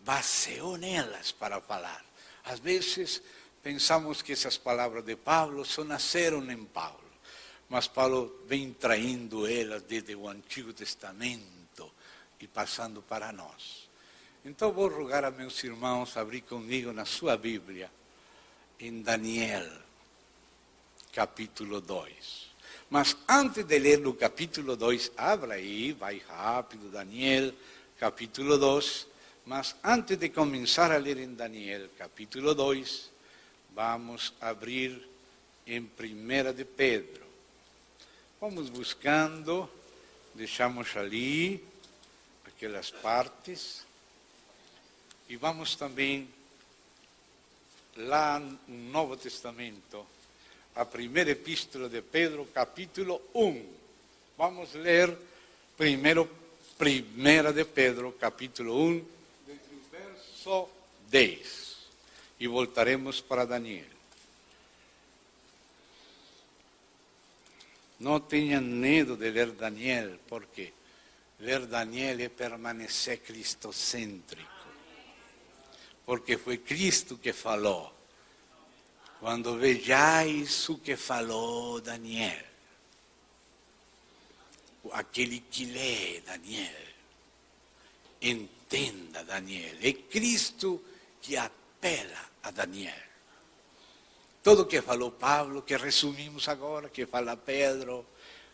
baseou nelas para falar. Às vezes pensamos que essas palavras de Paulo só nasceram em Paulo, mas Paulo vem traindo elas desde o Antigo Testamento e passando para nós. Então vou rogar a meus irmãos abrir comigo na sua Bíblia, em Daniel, capítulo 2. Mas antes de ler o capítulo 2, abra aí, vai rápido, Daniel, capítulo 2. Mas antes de começar a ler em Daniel, capítulo 2, vamos abrir em 1 de Pedro. Vamos buscando, deixamos ali aquelas partes e vamos também lá no Novo Testamento, a primeira epístola de Pedro, capítulo 1. Vamos ler primeiro 1 de Pedro, capítulo 1, verso 10, e voltaremos para Daniel. Não tenham medo de ler Daniel, porque ler Daniel é permanecer cristocêntrico. Porque foi Cristo que falou. Quando vejais o que falou Daniel, aquele que lê Daniel, entenda Daniel. É Cristo que apela a Daniel. Tudo que falou Paulo, que resumimos agora, que fala Pedro,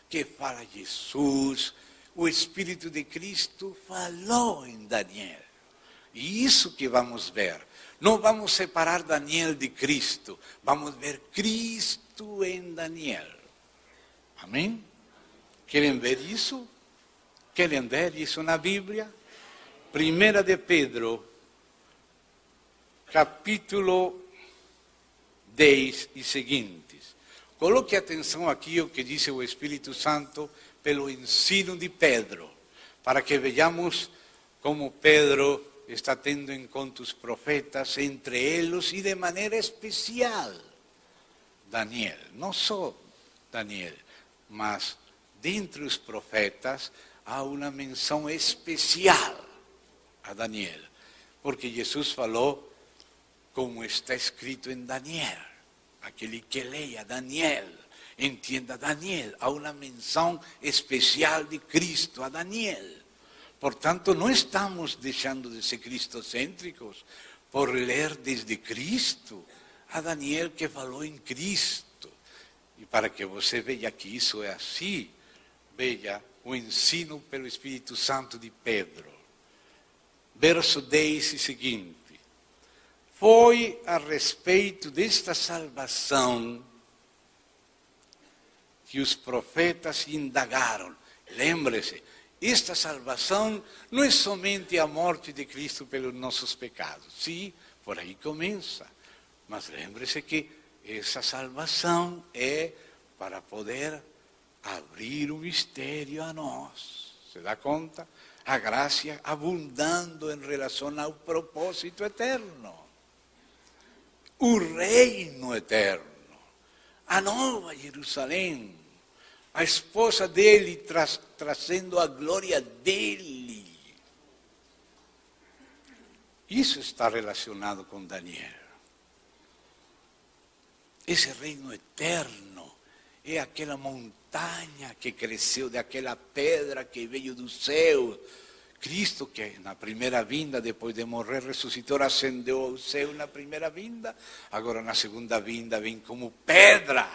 que fala Jesus, o Espírito de Cristo falou em Daniel. E isso que vamos ver. Não vamos separar Daniel de Cristo, vamos ver Cristo em Daniel. Amém? Querem ver isso? Querem ver isso na Bíblia? 1 de Pedro, capítulo 10 e seguintes. Coloque atenção aqui o que diz o Espírito Santo pelo ensino de Pedro, para que vejamos como Pedro está tendo encontros profetas, entre eles e de maneira especial Daniel. Não só Daniel, mas dentre os profetas há uma menção especial a Daniel, porque Jesus falou como está escrito em Daniel. Aquele que leia Daniel, entenda Daniel, há uma menção especial de Cristo a Daniel. Portanto, não estamos deixando de ser cristocêntricos por ler desde Cristo a Daniel que falou em Cristo. E para que você veja que isso é assim, veja o ensino pelo Espírito Santo de Pedro. Verso 10 e seguinte. Foi a respeito desta salvação que os profetas indagaram. Lembre-se, esta salvação não é somente a morte de Cristo pelos nossos pecados. Sim, por aí começa. Mas lembre-se que essa salvação é para poder abrir o mistério a nós. Se dá conta? A graça abundando em relação ao propósito eterno. O reino eterno. A nova Jerusalém. A esposa dele trazendo a glória dele. Isso está relacionado com Daniel. Esse reino eterno é aquela montanha que cresceu daquela pedra que veio do céu. Cristo, que na primeira vinda, depois de morrer, ressuscitou, ascendeu ao céu na primeira vinda, agora na segunda vinda vem como pedra.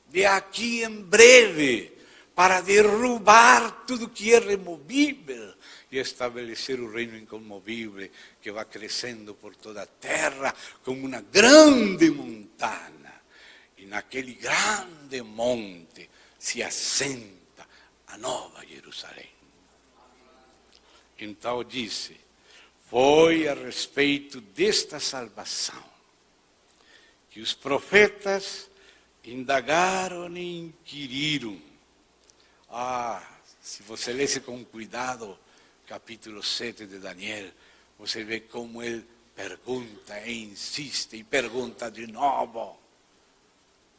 De aqui em breve, para derrubar tudo que é removível e estabelecer o reino incomovível que vai crescendo por toda a terra como uma grande montanha. E naquele grande monte se assenta a nova Jerusalém. Então disse, foi a respeito desta salvação que os profetas indagaram e inquiriram. Se você lesse com cuidado capítulo 7 de Daniel, você vê como ele pergunta e insiste e pergunta de novo.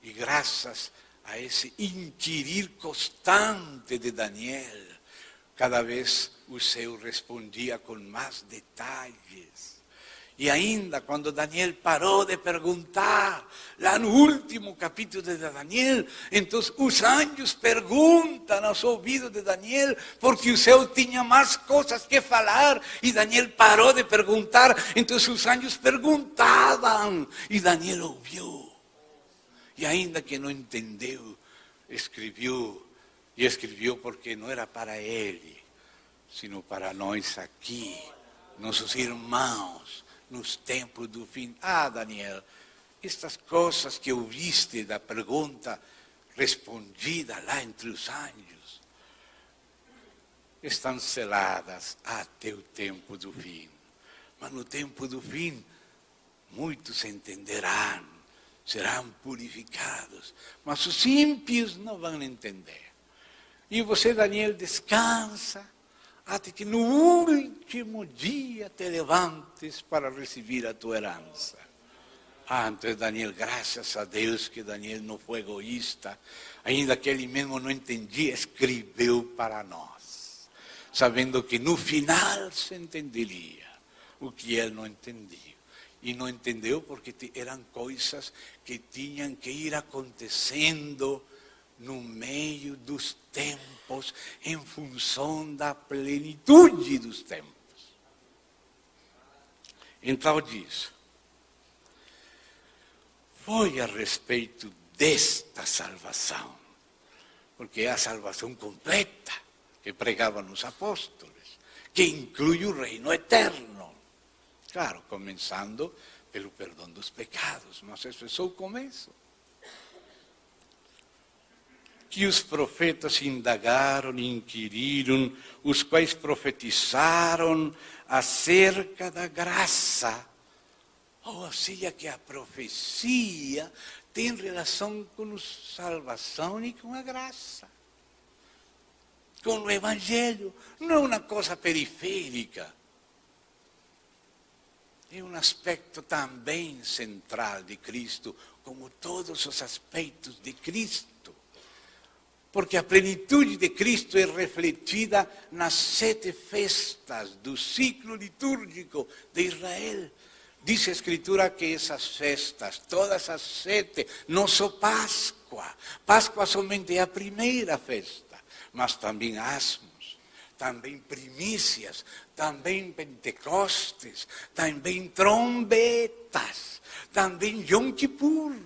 E graças a esse inquirir constante de Daniel, cada vez o céu respondia com mais detalhes. E ainda, quando Daniel parou de perguntar, lá no último capítulo de Daniel, então os anjos perguntam aos ouvidos de Daniel, porque o céu tinha mais coisas que falar, e Daniel parou de perguntar, então os anjos perguntavam, e Daniel ouviu. E ainda que não entendeu, escreveu, e escreveu porque não era para ele, sino para nós aqui, nossos irmãos, nos tempos do fim. Daniel, estas coisas que ouviste da pergunta respondida lá entre os anjos, estão seladas até o tempo do fim. Mas no tempo do fim, muitos entenderão, serão purificados, mas os ímpios não vão entender. E você, Daniel, descansa, até que no último dia te levantes para receber a tua herança. Então Daniel, graças a Deus que Daniel não foi egoísta, ainda que ele mesmo não entendia, escreveu para nós, sabendo que no final se entenderia o que ele não entendia. E não entendeu porque eram coisas que tinham que ir acontecendo no meio dos tempos, em função da plenitude dos tempos. Então diz, foi a respeito desta salvação, porque é a salvação completa que pregavam os apóstolos, que inclui o reino eterno. Claro, começando pelo perdão dos pecados, mas isso é só o começo. Que os profetas indagaram e inquiriram, os quais profetizaram acerca da graça. Ou seja, que a profecia tem relação com a salvação e com a graça, com o Evangelho. Não é uma coisa periférica. É um aspecto também central de Cristo, como todos os aspectos de Cristo. Porque a plenitude de Cristo é refletida nas 7 festas do ciclo litúrgico de Israel. Diz a Escritura que essas festas, todas as 7, não só Páscoa. Páscoa somente é a primeira festa, mas também Asmos, também primícias, também Pentecostes, também trombetas, também Yom Kippur,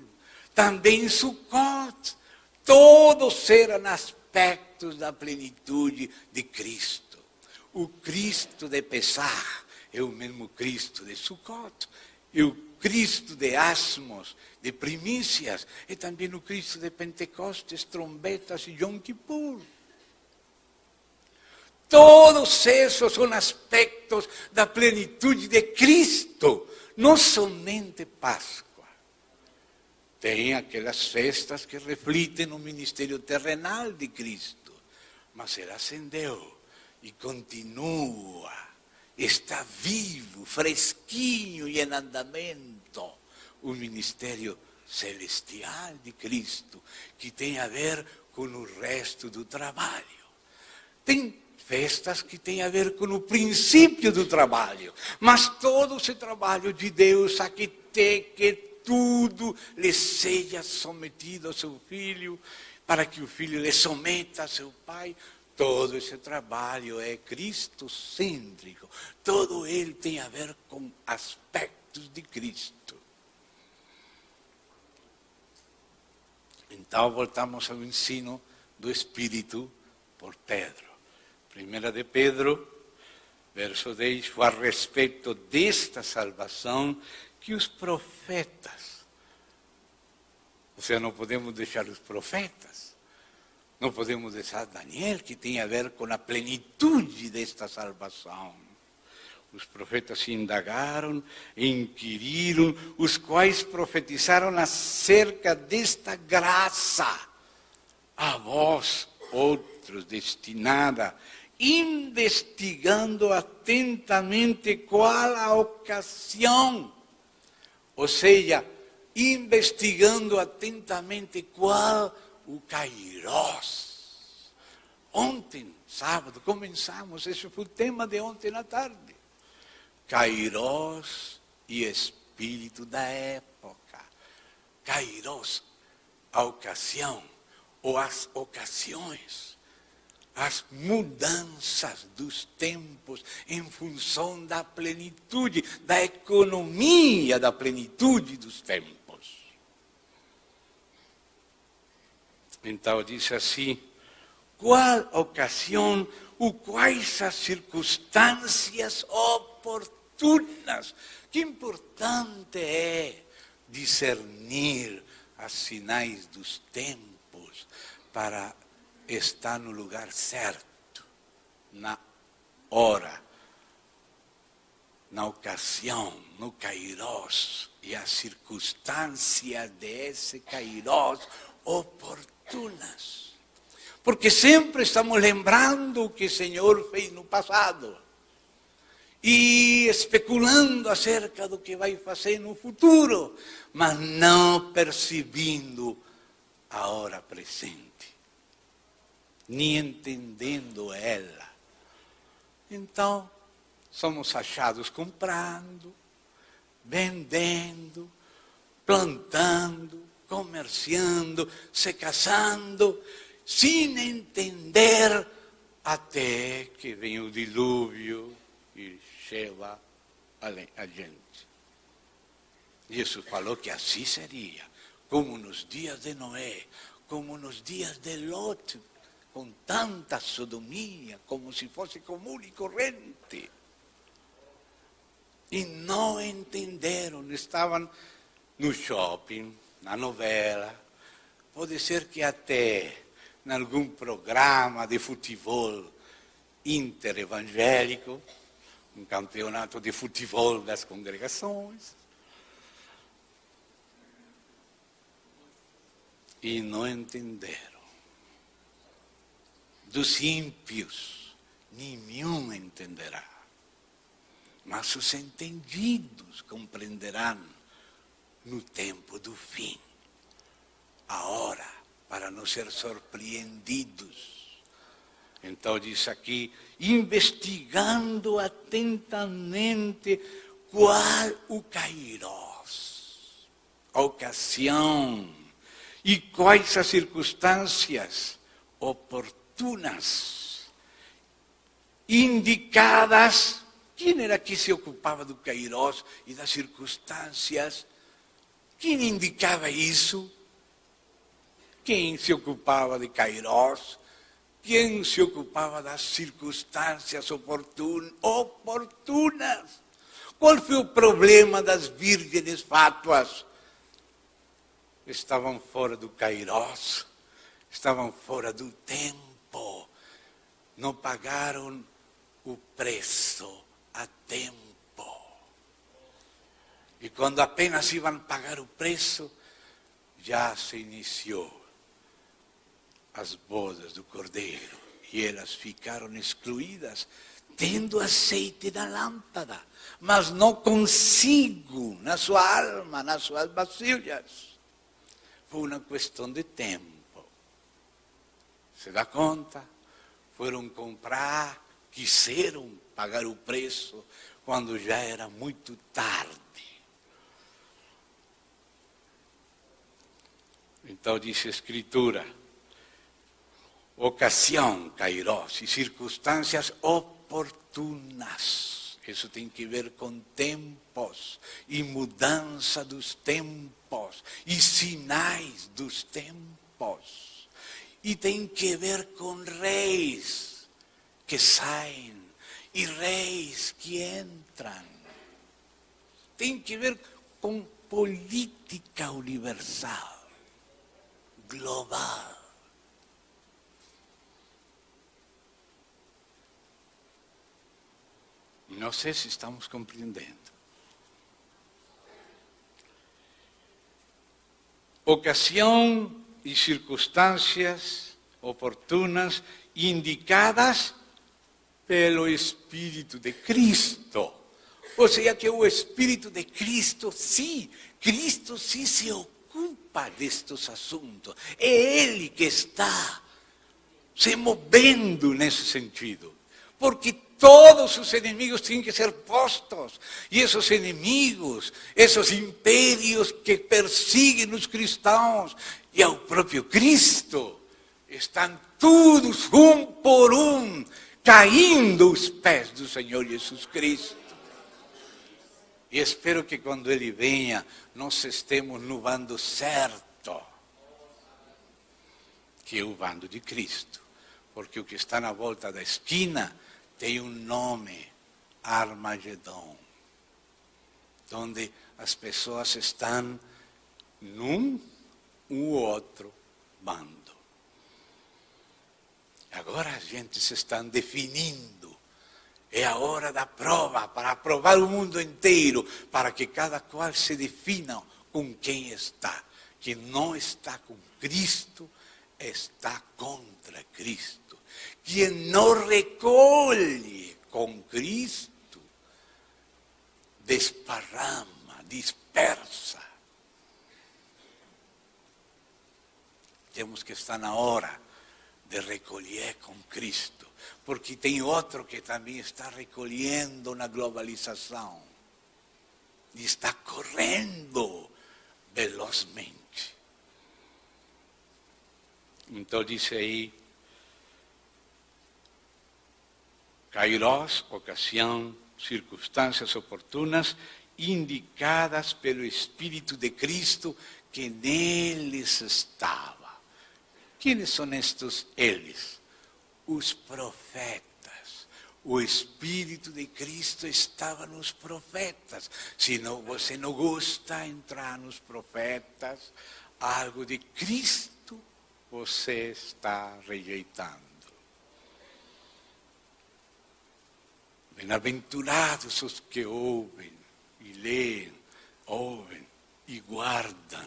também Sukkot. Todos eram aspectos da plenitude de Cristo. O Cristo de Pesach é o mesmo Cristo de Sukkot. E o Cristo de Asmos, de primícias, é também o Cristo de Pentecostes, trombetas e Yom Kippur. Todos esses são aspectos da plenitude de Cristo, não somente Páscoa. Tem aquelas festas que refletem o ministério terrenal de Cristo, mas ele ascendeu e continua, está vivo, fresquinho e em andamento o ministério celestial de Cristo, que tem a ver com o resto do trabalho. Tem festas que têm a ver com o princípio do trabalho, mas todo esse trabalho de Deus aqui tem que tudo lhe seja sometido ao seu filho, para que o filho lhe someta a seu pai. Todo esse trabalho é cristocêntrico. Todo ele tem a ver com aspectos de Cristo. Então, voltamos ao ensino do Espírito por Pedro. 1 de Pedro, verso 10, foi a respeito desta salvação que os profetas, ou seja, não podemos deixar os profetas, não podemos deixar Daniel, que tem a ver com a plenitude desta salvação. Os profetas indagaram, inquiriram, os quais profetizaram acerca desta graça. A vós, outros, destinada, investigando atentamente qual a ocasião. Ou seja, investigando atentamente qual o Kairos. Ontem, sábado, começamos, esse foi o tema de ontem à tarde. Kairos e espírito da época. Kairos, a ocasião, ou as ocasiões. As mudanças dos tempos em função da plenitude, da economia da plenitude dos tempos. Então diz assim, qual ocasião, ou quais as circunstâncias oportunas. Que importante é discernir os sinais dos tempos para está no lugar certo, na hora, na ocasião, no Kairos, e as circunstâncias desse Kairos oportunas. Porque sempre estamos lembrando o que o Senhor fez no passado e especulando acerca do que vai fazer no futuro, mas não percebendo a hora presente, nem entendendo ela. Então, somos achados comprando, vendendo, plantando, comerciando, se casando, sem entender, até que vem o dilúvio e leva a gente. Jesus falou que assim seria, como nos dias de Noé, como nos dias de Lot, com tanta sodomia, como se fosse comum e corrente. E não entenderam, estavam no shopping, na novela, pode ser que até em algum programa de futebol interevangélico, um campeonato de futebol das congregações, e não entenderam. Dos ímpios, nenhum entenderá. Mas os entendidos compreenderão no tempo do fim, a hora para não ser surpreendidos. Então diz aqui, investigando atentamente qual o kairós, a ocasião, e quais as circunstâncias oportunas, indicadas. Quem era que se ocupava do kairós e das circunstâncias? Quem indicava isso? Quem se ocupava de kairós? Quem se ocupava das circunstâncias oportunas? Qual foi o problema das vírgenes fátuas? Estavam fora do kairós, estavam fora do tempo, não pagaram o preço a tempo. E quando apenas iam pagar o preço, já se iniciou as bodas do Cordeiro. E elas ficaram excluídas, tendo azeite na lâmpada, mas não consigo, na sua alma, nas suas vasilhas. Foi uma questão de tempo. Se dá conta? Foram comprar, quiseram pagar o preço, quando já era muito tarde. Então diz a Escritura, ocasião, kairós, e circunstâncias oportunas. Isso tem que ver com tempos, e mudança dos tempos, e sinais dos tempos. E tem que ver com reis que saem, e reis que entram. Tem que ver com política universal, global. Não sei se estamos compreendendo. Ocasião e circunstâncias oportunas indicadas pelo Espírito de Cristo. Ou seja, que o Espírito de Cristo sim se ocupa destes assuntos. É Ele que está se movendo nesse sentido. Porque todos os inimigos têm que ser postos. E esses inimigos, esses impérios que perseguem os cristãos e ao próprio Cristo, estão todos, um por um, caindo aos pés do Senhor Jesus Cristo. E espero que quando Ele venha, nós estemos no bando certo, que é o bando de Cristo. Porque o que está na volta da esquina tem um nome, Armagedon, onde as pessoas estão num ou outro bando. Agora a gente se está definindo, é a hora da prova, para provar o mundo inteiro, para que cada qual se defina com quem está. Quem não está com Cristo, está contra Cristo. Quem não recolhe com Cristo, desparrama, dispersa. Temos que estar na hora de recolher com Cristo, porque tem outro que também está recolhendo na globalização e está correndo velozmente. Então diz aí, kairós, ocasião, circunstâncias oportunas, indicadas pelo Espírito de Cristo que neles estava. Quem são estes eles? Os profetas, O Espírito de Cristo estava nos profetas. Se não, você não gosta de entrar nos profetas, algo de Cristo você está rejeitando. Bem-aventurados os que ouvem e leem, ouvem e guardam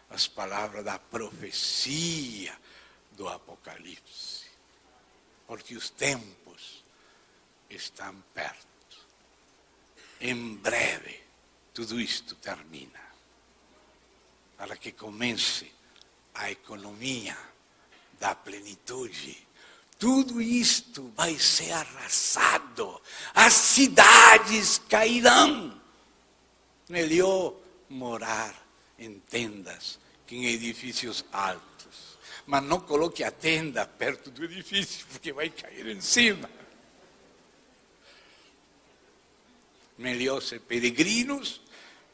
as palavras da profecia do Apocalipse. Porque os tempos estão perto. Em breve, tudo isto termina. Para que comece a economia da plenitude. Tudo isto vai ser arrasado. As cidades cairão. Melhor morar em tendas que em edifícios altos. Mas não coloque a tenda perto do edifício, porque vai cair em cima. Melhor ser peregrinos,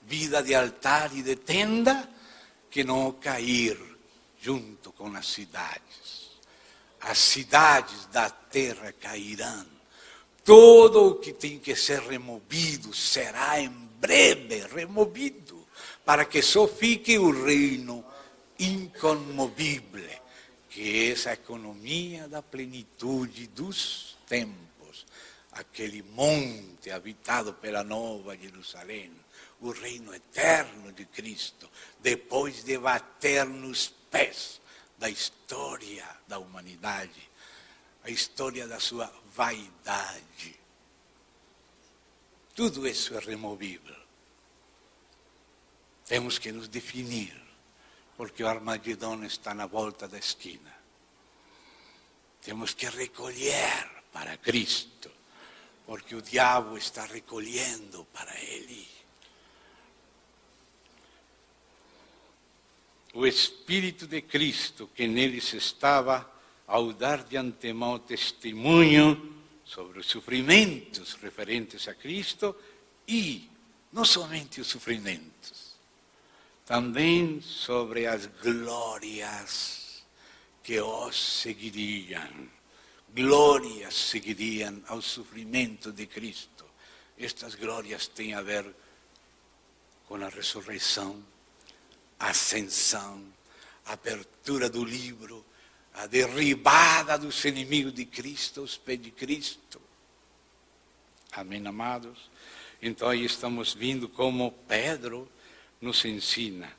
vida de altar e de tenda, que não cair junto com as cidades. As cidades da terra cairão. Todo o que tem que ser removido será em breve removido, para que só fique o reino incomovível, que é a economia da plenitude dos tempos, aquele monte habitado pela Nova Jerusalém, o reino eterno de Cristo, depois de bater nos pés da história da humanidade, a história da sua vaidade. Tudo isso é removível. Temos que nos definir, porque o Armagedon está na volta da esquina. Temos que recolher para Cristo, porque o diabo está recolhendo para ele. O Espírito de Cristo que neles estava, ao dar de antemão testemunho sobre os sofrimentos referentes a Cristo, e não somente os sofrimentos, também sobre as glórias que os seguiriam. Glórias seguiriam ao sofrimento de Cristo. Estas glórias têm a ver com a ressurreição, a ascensão, a abertura do livro, a derribada dos inimigos de Cristo, os pés de Cristo. Amém, amados? Então aí estamos vendo como Pedro nos ensina.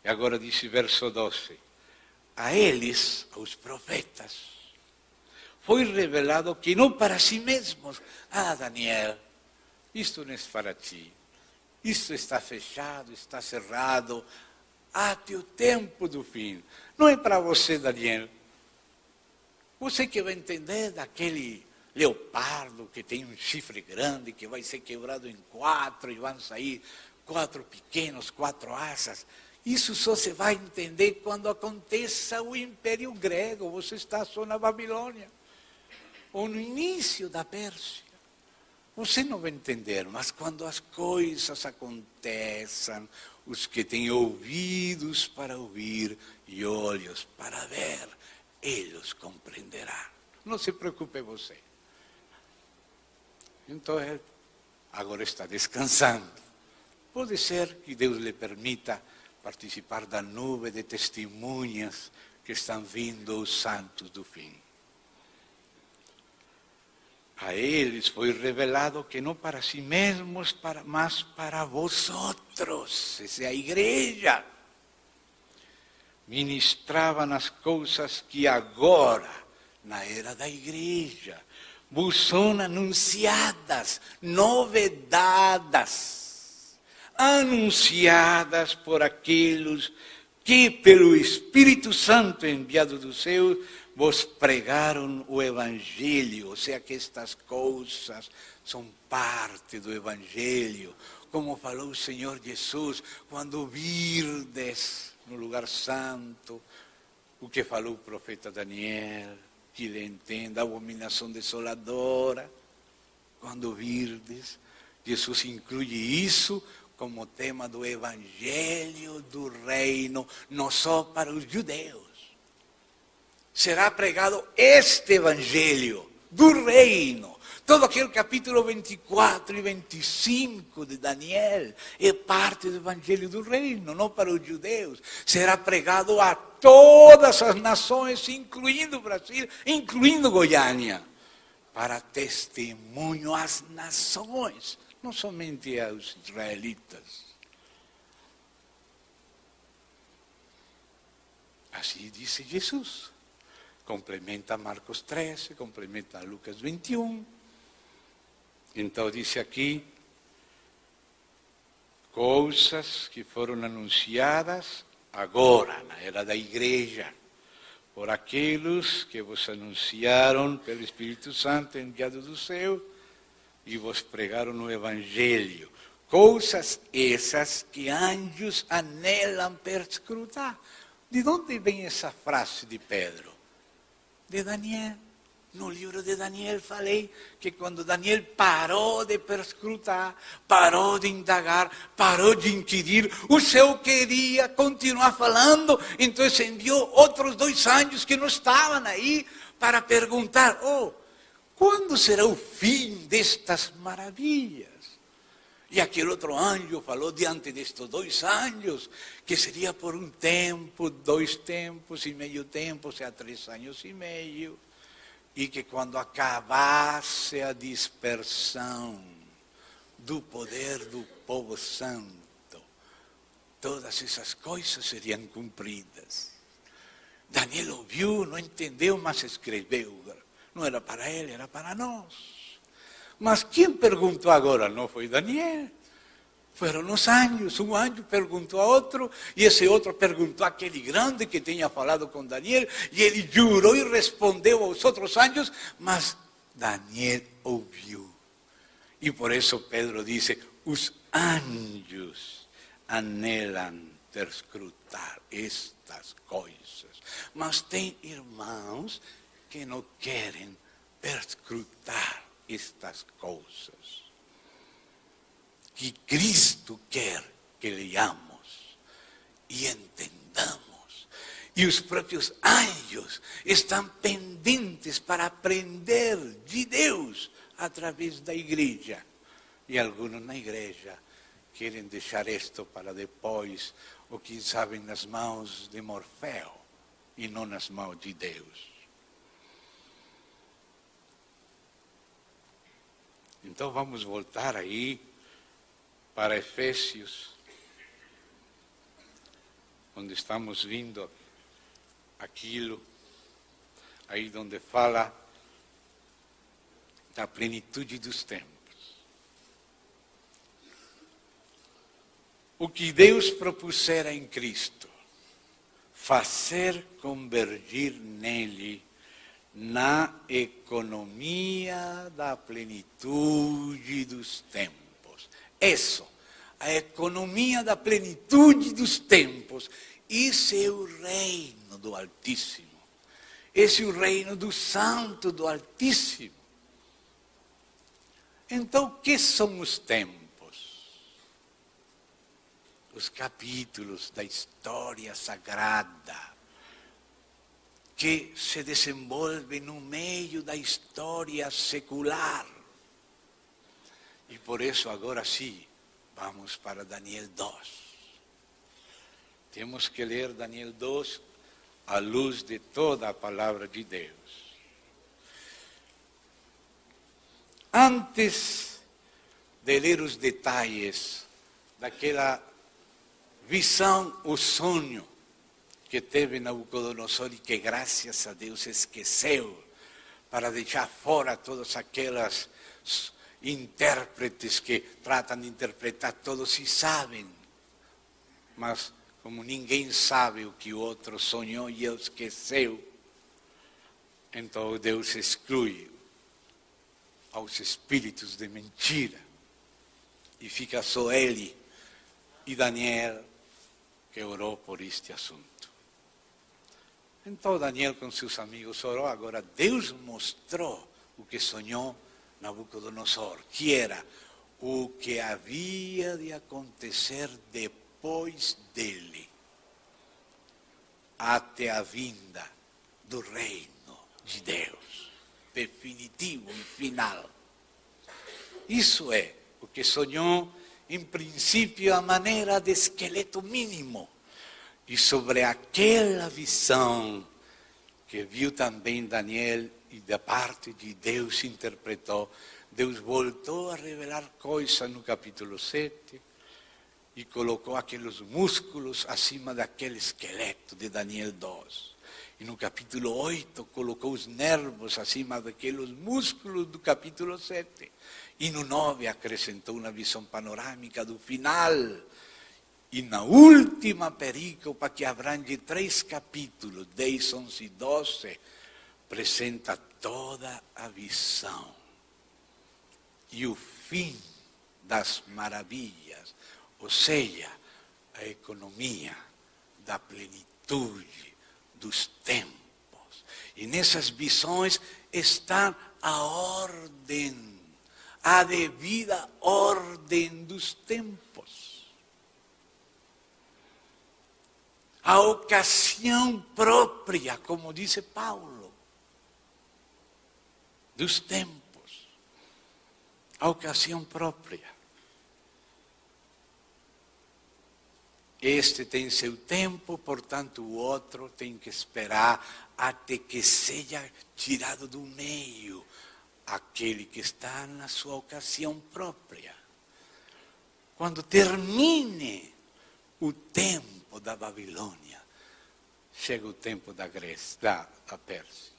E agora diz verso 12. A eles, aos profetas, foi revelado que não para si mesmos. Daniel, isto não é para ti. Isto está fechado, está cerrado até o tempo do fim. Não é para você, Daniel. Você que vai entender daquele leopardo que tem um chifre grande, que vai ser quebrado em 4 e vão sair 4 pequenos, 4 asas. Isso só se vai entender quando aconteça o Império Grego. Você está só na Babilônia, ou no início da Pérsia. Você não vai entender, mas quando as coisas aconteçam, os que têm ouvidos para ouvir e olhos para ver, eles compreenderão. Não se preocupe você. Então, agora está descansando. Pode ser que Deus lhe permita participar da nuvem de testemunhas que estão vindo os santos do fim. A eles foi revelado que não para si mesmos, mas para vosotros, essa é a igreja. Ministravam as coisas que agora, na era da igreja, vos são anunciadas, novidades, anunciadas por aqueles que pelo Espírito Santo enviado do céu vos pregaram o Evangelho, ou seja, que estas coisas são parte do Evangelho, como falou o Senhor Jesus, quando virdes no lugar santo, o que falou o profeta Daniel, que ele entenda, a abominação desoladora, quando virdes, Jesus inclui isso como tema do Evangelho do Reino, não só para os judeus. Será pregado este Evangelho do Reino, Todo aquele capítulo 24 e 25 de Daniel é parte do Evangelho do Reino, não para os judeus. Será pregado a todas as nações, incluindo o Brasil, incluindo Goiânia, para testemunho às nações, não somente aos israelitas. Assim disse Jesus. Complementa Marcos 13, complementa Lucas 21. Então disse aqui, coisas que foram anunciadas agora, na era da igreja, por aqueles que vos anunciaram pelo Espírito Santo enviado do céu e vos pregaram o Evangelho. Coisas essas que anjos anelam perscrutar. De onde vem essa frase de Pedro? De Daniel. No livro de Daniel falei que quando Daniel parou de perscrutar, parou de indagar, parou de inquirir, o céu queria continuar falando, então enviou outros 2 anjos que não estavam aí para perguntar, quando será o fim destas maravilhas? E aquele outro anjo falou diante destes 2 anjos, que seria por um tempo, 2 tempos e meio tempo, ou seja, 3 anos e meio, e que quando acabasse a dispersão do poder do povo santo, todas essas coisas seriam cumpridas. Daniel ouviu, não entendeu, mas escreveu. Não era para ele, era para nós. Mas quem perguntou agora? Não foi Daniel. Foram os anjos. Um anjo perguntou a outro, e esse outro perguntou àquele grande que tinha falado com Daniel, e ele jurou e respondeu aos outros anjos, mas Daniel ouviu. E por isso Pedro disse, os anjos anelam perscrutar estas coisas. Mas tem irmãos que não querem perscrutar estas coisas que Cristo quer que leiamos e entendamos. E os próprios anjos estão pendentes para aprender de Deus através da igreja. E alguns na igreja querem deixar isto para depois, ou quem sabe nas mãos de Morfeu e não nas mãos de Deus. Então vamos voltar aí para Efésios, onde estamos vindo aquilo, aí onde fala da plenitude dos tempos. O que Deus propusera em Cristo, fazer convergir nele na economia da plenitude dos tempos. Isso, a economia da plenitude dos tempos. Isso é o reino do Altíssimo. Esse é o reino do Santo do Altíssimo. Então, o que são os tempos? Os capítulos da história sagrada que se desenvolvem no meio da história secular. E por isso, agora sim, vamos para Daniel 2. Temos que ler Daniel 2 à luz de toda a palavra de Deus. Antes de ler os detalhes daquela visão, o sonho que teve Nabucodonosor e que, graças a Deus, esqueceu para deixar fora todas aquelas intérpretes que tratam de interpretar todos e sabem, mas como ninguém sabe o que o outro sonhou e esqueceu, então Deus exclui aos espíritos de mentira e fica só ele e Daniel que orou por este assunto. Então Daniel com seus amigos orou, agora Deus mostrou o que sonhou Nabucodonosor, que era o que havia de acontecer depois dele, até a vinda do reino de Deus, definitivo e final. Isso é o que sonhou, em princípio, a maneira de esqueleto mínimo. E sobre aquela visão que viu também Daniel e da parte de Deus interpretou, Deus voltou a revelar coisas no capítulo 7 e colocou aqueles músculos acima daquele esqueleto de Daniel 2. E no capítulo 8 colocou os nervos acima daqueles músculos do capítulo 7. E no 9 acrescentou uma visão panorâmica do final. E na última perícopa, que abrange 3 capítulos, 10, 11 e 12, apresenta toda a visão. E o fim das maravilhas, ou seja, a economia da plenitude dos tempos. E nessas visões está a ordem, a devida ordem dos tempos. A ocasião própria, como disse Paulo, dos tempos. A ocasião própria. Este tem seu tempo, portanto o outro tem que esperar até que seja tirado do meio aquele que está na sua ocasião própria. Quando termine o tempo da Babilônia, chega o tempo da Grécia, da Pérsia.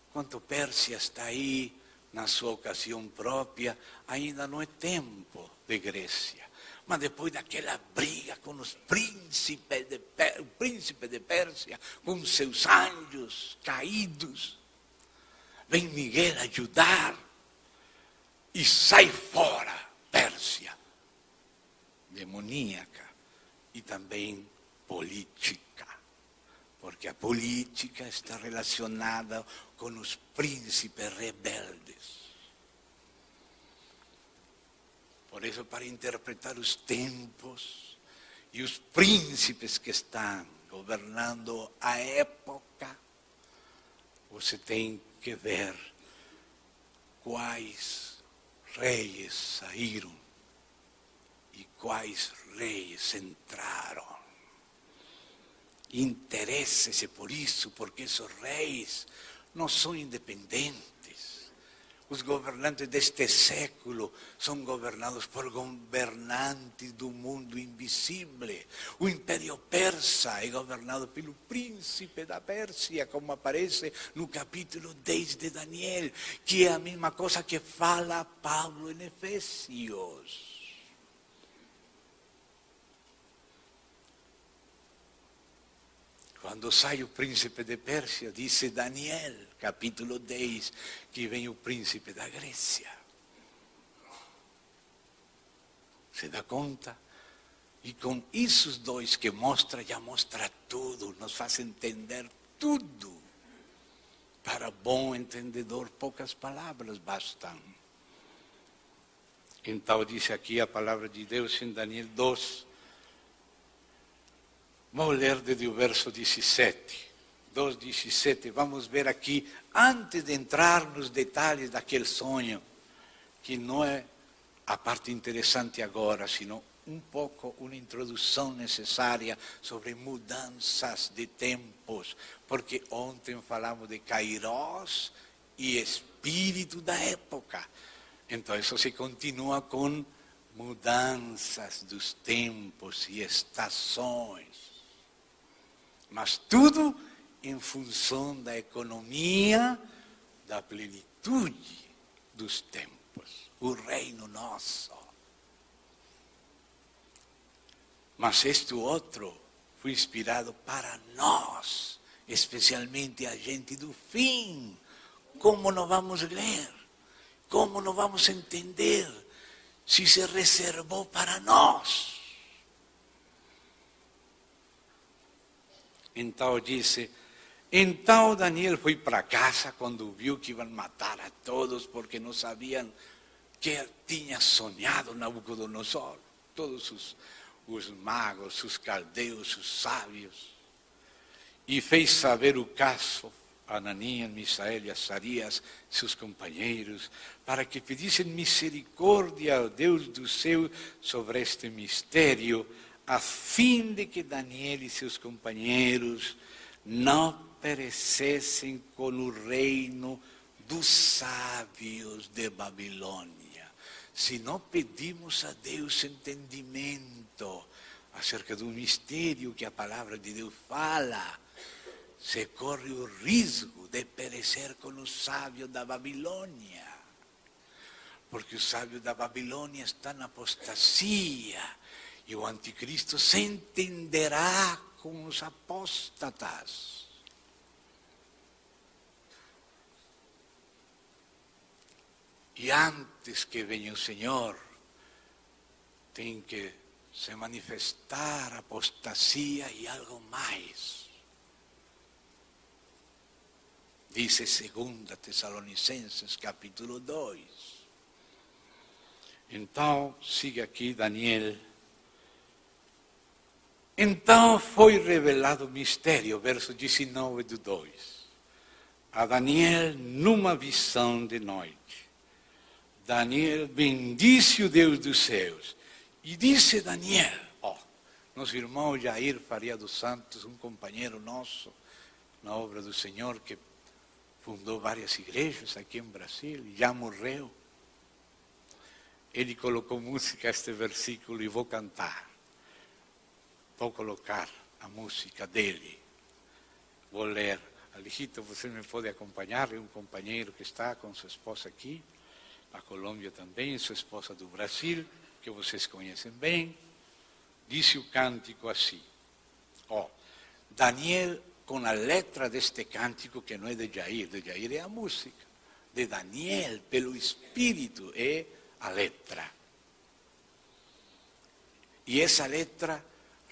Enquanto Pérsia está aí na sua ocasião própria, ainda não é tempo de Grécia. Mas depois daquela briga com os príncipes o príncipe de Pérsia, com seus anjos caídos, vem Miguel ajudar e sai fora Pérsia, demoníaca e também política, porque a política está relacionada com os príncipes rebeldes. Por isso, para interpretar os tempos e os príncipes que estão governando a época, você tem que ver quais reis saíram e quais reis entraram. Interesse-se por isso, porque esses reis não são independentes. Os governantes deste século são governados por governantes do mundo invisível. O Império Persa é governado pelo príncipe da Pérsia, como aparece no capítulo 10 de Daniel, que é a mesma coisa que fala Paulo em Efésios. Quando sai o príncipe de Pérsia, disse Daniel, capítulo 10, que vem o príncipe da Grécia. Se dá conta? E com esses dois que mostra, já mostra tudo, nos faz entender tudo. Para bom entendedor, poucas palavras bastam. Então diz aqui a palavra de Deus em Daniel 2. Vamos ler desde o verso 17, 2:17. Vamos ver aqui, antes de entrar nos detalhes daquele sonho, que não é a parte interessante agora, sino um pouco uma introdução necessária sobre mudanças de tempos, porque ontem falamos de Kairos e espírito da época. Então isso se continua com mudanças dos tempos e estações. Mas tudo em função da economia, da plenitude dos tempos, o reino nosso. Mas este outro foi inspirado para nós, especialmente a gente do fim. Como não vamos ler? Como não vamos entender se se reservou para nós? Então disse, então Daniel foi para casa quando viu que iam matar a todos, porque não sabiam que tinha sonhado Nabucodonosor, todos os magos, os caldeus, os sábios, e fez saber o caso Ananias, Misael e Azarias, seus companheiros, para que pedissem misericórdia ao Deus do céu sobre este mistério, a fim de que Daniel e seus companheiros não perecessem com o reino dos sábios de Babilônia. Se não pedimos a Deus entendimento acerca do mistério que a palavra de Deus fala, se corre o risco de perecer com os sábios da Babilônia. Porque os sábios da Babilônia estão na apostasia e o anticristo se entenderá com os apóstatas. E antes que venha o Senhor, tem que se manifestar a apostasia e algo mais. Dice 2 Tessalonicenses, capítulo 2. Então, siga aqui Daniel. Então foi revelado o mistério, verso 19 do 2. A Daniel numa visão de noite. Daniel bendisse o Deus dos céus. E disse Daniel, nosso irmão Jair Faria dos Santos, um companheiro nosso na obra do Senhor, que fundou várias igrejas aqui em Brasil, já morreu. Ele colocou música a este versículo e vou cantar. Vou colocar a música dele. Vou ler. Alejito, você me pode acompanhar? É um companheiro que está com sua esposa aqui, na Colômbia também, sua esposa do Brasil, que vocês conhecem bem. Disse o cântico assim. Daniel, com a letra deste cântico, que não é de Jair é a música. De Daniel, pelo Espírito, é a letra. E essa letra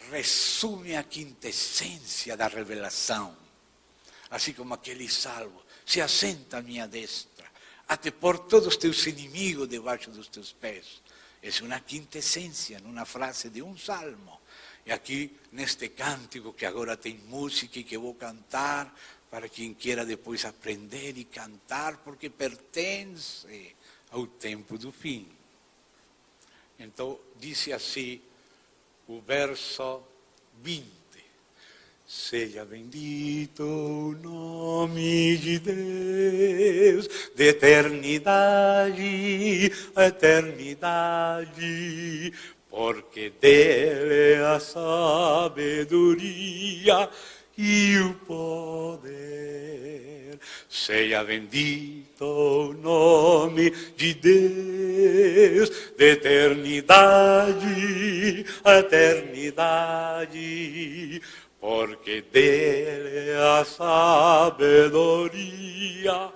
resume a quintessência da revelação. Assim como aquele salmo, se assenta à minha destra, até pôr todos os teus inimigos debaixo dos teus pés. É uma quintessência, numa frase de um salmo. E aqui, neste cântico, que agora tem música e que vou cantar, para quem queira depois aprender e cantar, porque pertence ao tempo do fim. Então, disse assim o verso 20. Seja bendito o nome de Deus, de eternidade a eternidade, porque dele é a sabedoria e o poder. Seja bendito o nome de Deus, de eternidade a eternidade, porque dele é a sabedoria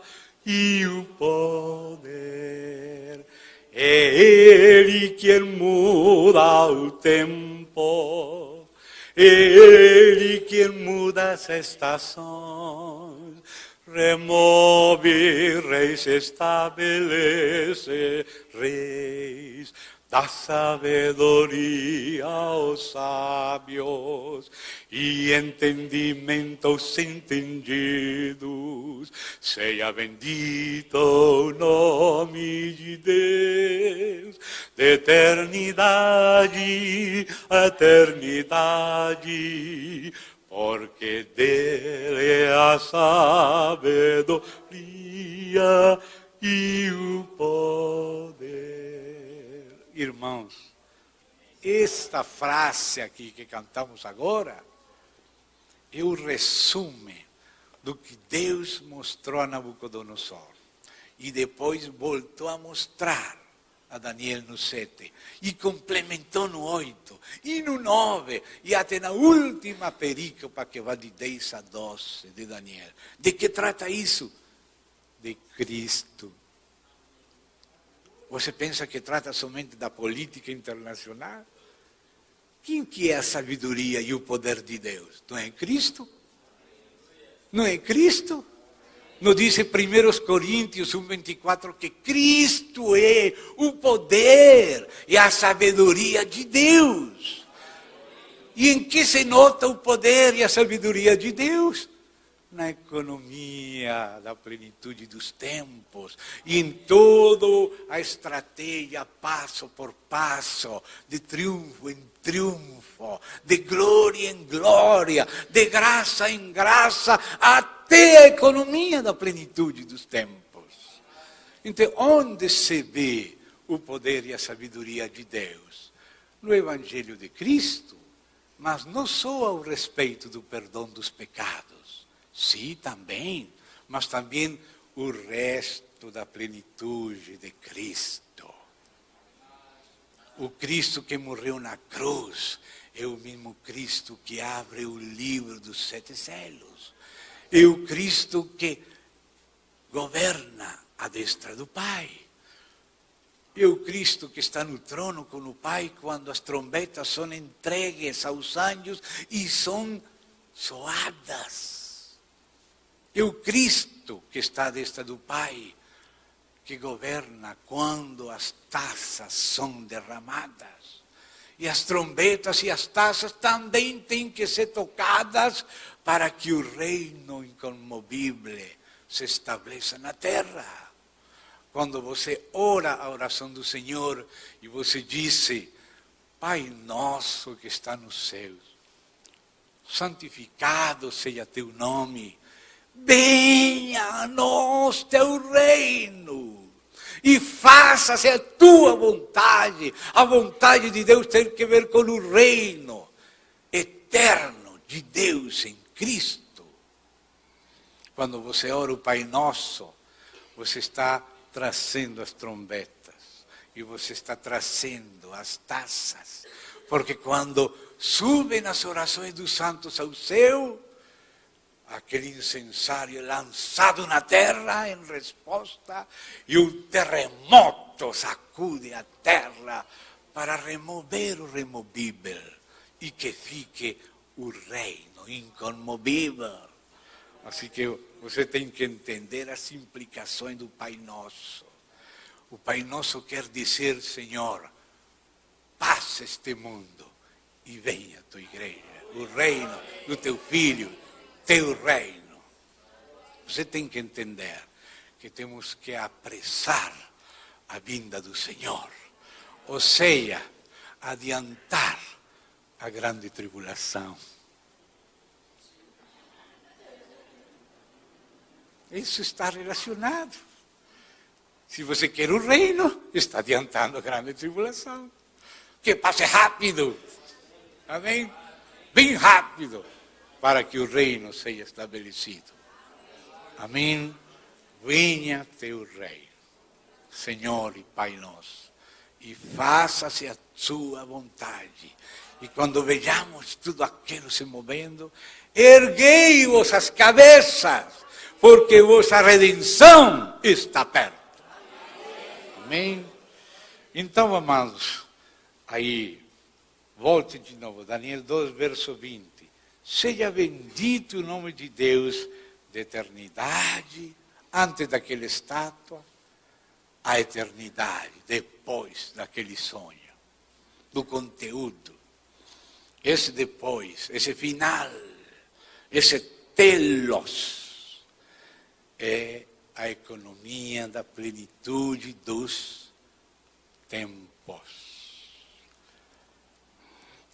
e o poder. É ele quem muda o tempo, é ele quem muda as estações, remove reis, estabelece reis. Dá sabedoria aos sábios e entendimento aos entendidos. Seja bendito o nome de Deus, de eternidade a eternidade, porque dele é a sabedoria e o poder. Irmãos, esta frase aqui que cantamos agora é o resumo do que Deus mostrou a Nabucodonosor e depois voltou a mostrar a Daniel no 7 e complementou no 8 e no 9 e até na última perícopa que vai de 10 a 12 de Daniel. De que trata isso? De Cristo. Você pensa que trata somente da política internacional? Quem que é a sabedoria e o poder de Deus? Não é Cristo? Não é Cristo? Nos diz em 1 Coríntios 1:24 que Cristo é o poder e a sabedoria de Deus. E em que se nota o poder e a sabedoria de Deus? na economia da plenitude dos tempos e em toda a estratégia, passo por passo, de triunfo em triunfo, de glória em glória, de graça em graça, até a economia da plenitude dos tempos. Então, onde se vê o poder e a sabedoria de Deus? No Evangelho de Cristo, mas não só ao respeito do perdão dos pecados. Sim, também, mas também o resto da plenitude de Cristo. O Cristo que morreu na cruz é o mesmo Cristo que abre o livro dos 7 selos. É o Cristo que governa à destra do Pai. É o Cristo que está no trono com o Pai quando as trombetas são entregues aos anjos e são soadas. É o Cristo que está à destra do Pai, que governa quando as taças são derramadas. E as trombetas e as taças também têm que ser tocadas para que o reino incomovível se estabeleça na terra. Quando você ora a oração do Senhor e você diz: Pai nosso que está nos céus, santificado seja teu nome, venha a nós teu reino e faça-se a tua vontade. A vontade de Deus tem que ver com o reino eterno de Deus em Cristo. Quando você ora o Pai Nosso, você está trazendo as trombetas e você está trazendo as taças. Porque quando subem as orações dos santos ao céu, aquele incensário é lançado na terra em resposta e o terremoto sacude a terra para remover o removível e que fique o reino incomovível. Assim que você tem que entender as implicações do Pai Nosso. O Pai Nosso quer dizer: Senhor, passa este mundo e venha a tua igreja, o reino do teu Filho, teu reino. Você tem que entender que temos que apressar a vinda do Senhor, ou seja, adiantar a grande tribulação. Isso está relacionado. Se você quer o reino, está adiantando a grande tribulação. Que passe rápido. Amém? Bem rápido, para que o reino seja estabelecido. Amém? Venha teu reino, Senhor e Pai nosso, e faça-se a sua vontade. E quando vejamos tudo aquilo se movendo, erguei-vos as cabeças, porque vossa redenção está perto. Amém? Então, amados, aí, volte de novo, Daniel 2, verso 20. Seja bendito o nome de Deus de eternidade, antes daquela estátua, a eternidade, depois daquele sonho, do conteúdo. Esse depois, esse final, esse telos, é a economia da plenitude dos tempos.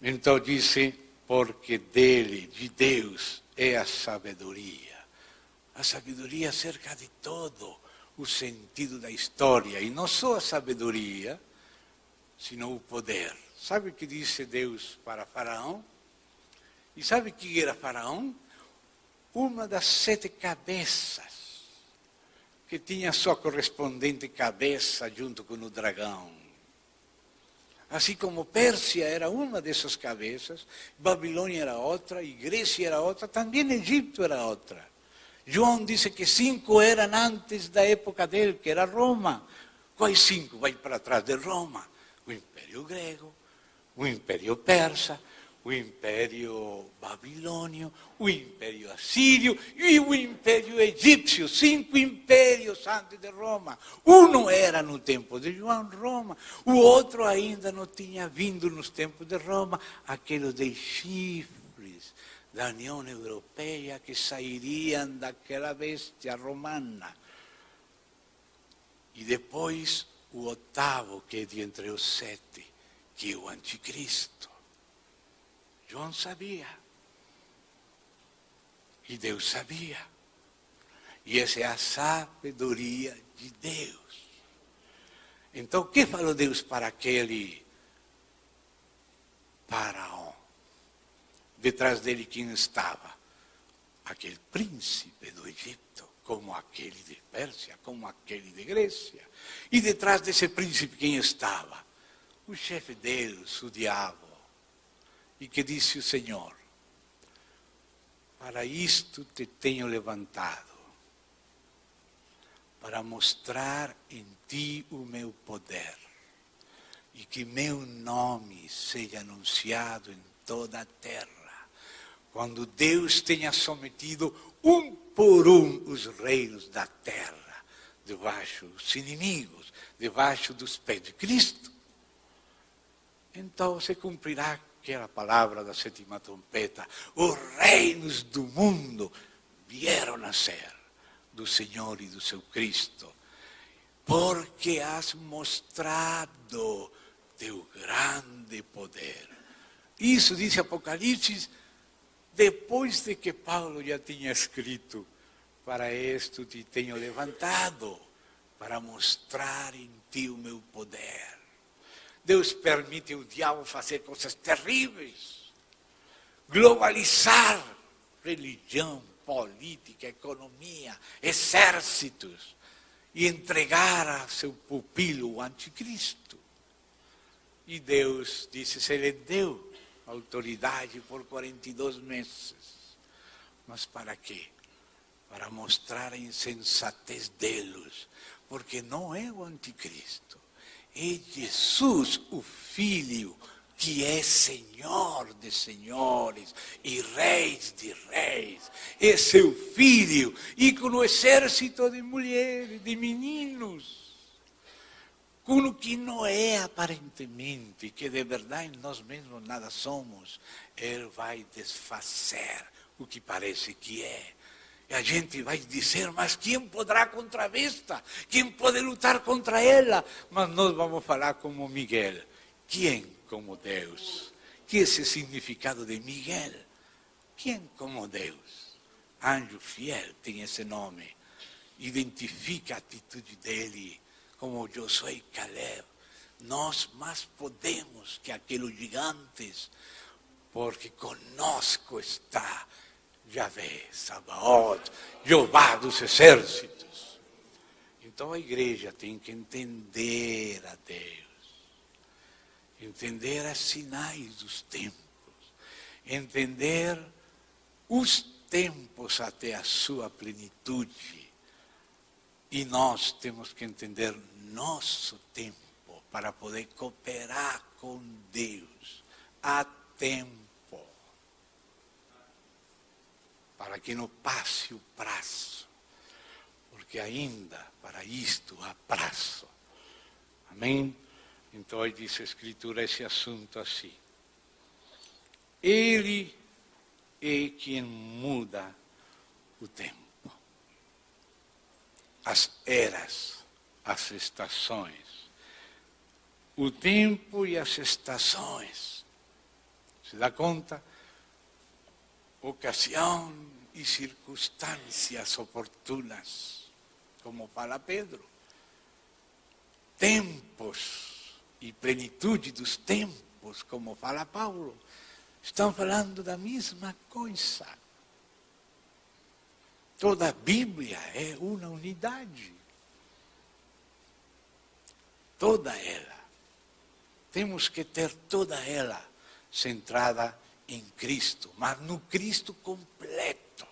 Então disse, porque dele, de Deus, é a sabedoria. A sabedoria acerca de todo o sentido da história. E não só a sabedoria, sino o poder. Sabe o que disse Deus para Faraó? E sabe o que era Faraó? Uma das 7 cabeças, que tinha sua correspondente cabeça junto com o dragão. Assim como Pérsia era uma dessas cabeças, Babilônia era outra, e Grécia era outra, também Egito era outra. João disse que 5 eram antes da época dele, que era Roma. Quais 5? Vai para trás de Roma. O Império Grego, o Império Persa, o Império Babilônio, o Império Assírio e o Império Egípcio. 5 impérios antes de Roma. Um era no tempo de João, Roma. O outro ainda não tinha vindo nos tempos de Roma, aquele de chifres, da União Europeia que sairiam daquela bestia romana. E depois o oitavo, que é de entre os 7, que é o anticristo. João sabia. E Deus sabia. E essa é a sabedoria de Deus. Então, o que falou Deus para aquele faraó? Detrás dele quem estava? Aquele príncipe do Egito, como aquele de Pérsia, como aquele de Grécia. E detrás desse príncipe quem estava? O chefe deles, o diabo. E que disse o Senhor: para isto te tenho levantado, para mostrar em ti o meu poder, e que meu nome seja anunciado em toda a terra, quando Deus tenha sometido um por um os reinos da terra, debaixo dos inimigos, debaixo dos pés de Cristo. Então se cumprirá aquela palavra da 7ª trombeta: os reinos do mundo vieram a ser do Senhor e do seu Cristo, porque has mostrado teu grande poder. Isso diz Apocalipse, depois de que Paulo já tinha escrito: para isto te tenho levantado, para mostrar em ti o meu poder. Deus permite o diabo fazer coisas terríveis, globalizar religião, política, economia, exércitos, e entregar a seu pupilo o anticristo. E Deus disse, se lhe deu autoridade por 42 meses. Mas para quê? Para mostrar a insensatez deles, porque não é o anticristo, é Jesus, o Filho, que é Senhor de senhores e Reis de reis. É seu Filho, e com o exército de mulheres, de meninos, com o que não é aparentemente, que de verdade nós mesmos nada somos, Ele vai desfazer o que parece que é. E a gente vai dizer, mas quem poderá contra a besta? Quem pode lutar contra ela? Mas nós vamos falar como Miguel. Quem como Deus? Que é esse significado de Miguel? Quem como Deus? Anjo fiel tem esse nome. Identifica a atitude dele, como Josué e Caleb. Nós mais podemos que aqueles gigantes, porque conosco está Yahvé, Sabaoth, Jeová dos exércitos. Então a igreja tem que entender a Deus, entender os sinais dos tempos, entender os tempos até a sua plenitude. E nós temos que entender nosso tempo para poder cooperar com Deus a tempo, para que não passe o prazo, porque ainda para isto há prazo. Amém? Então aí diz a Escritura esse assunto assim: Ele é quem muda o tempo, as eras, as estações, o tempo e as estações. Se dá conta? Ocasião e circunstâncias oportunas, como fala Pedro. Tempos e plenitude dos tempos, como fala Paulo. Estão falando da mesma coisa. Toda a Bíblia é uma unidade. Toda ela. Temos que ter toda ela centrada em Cristo, mas no Cristo completo.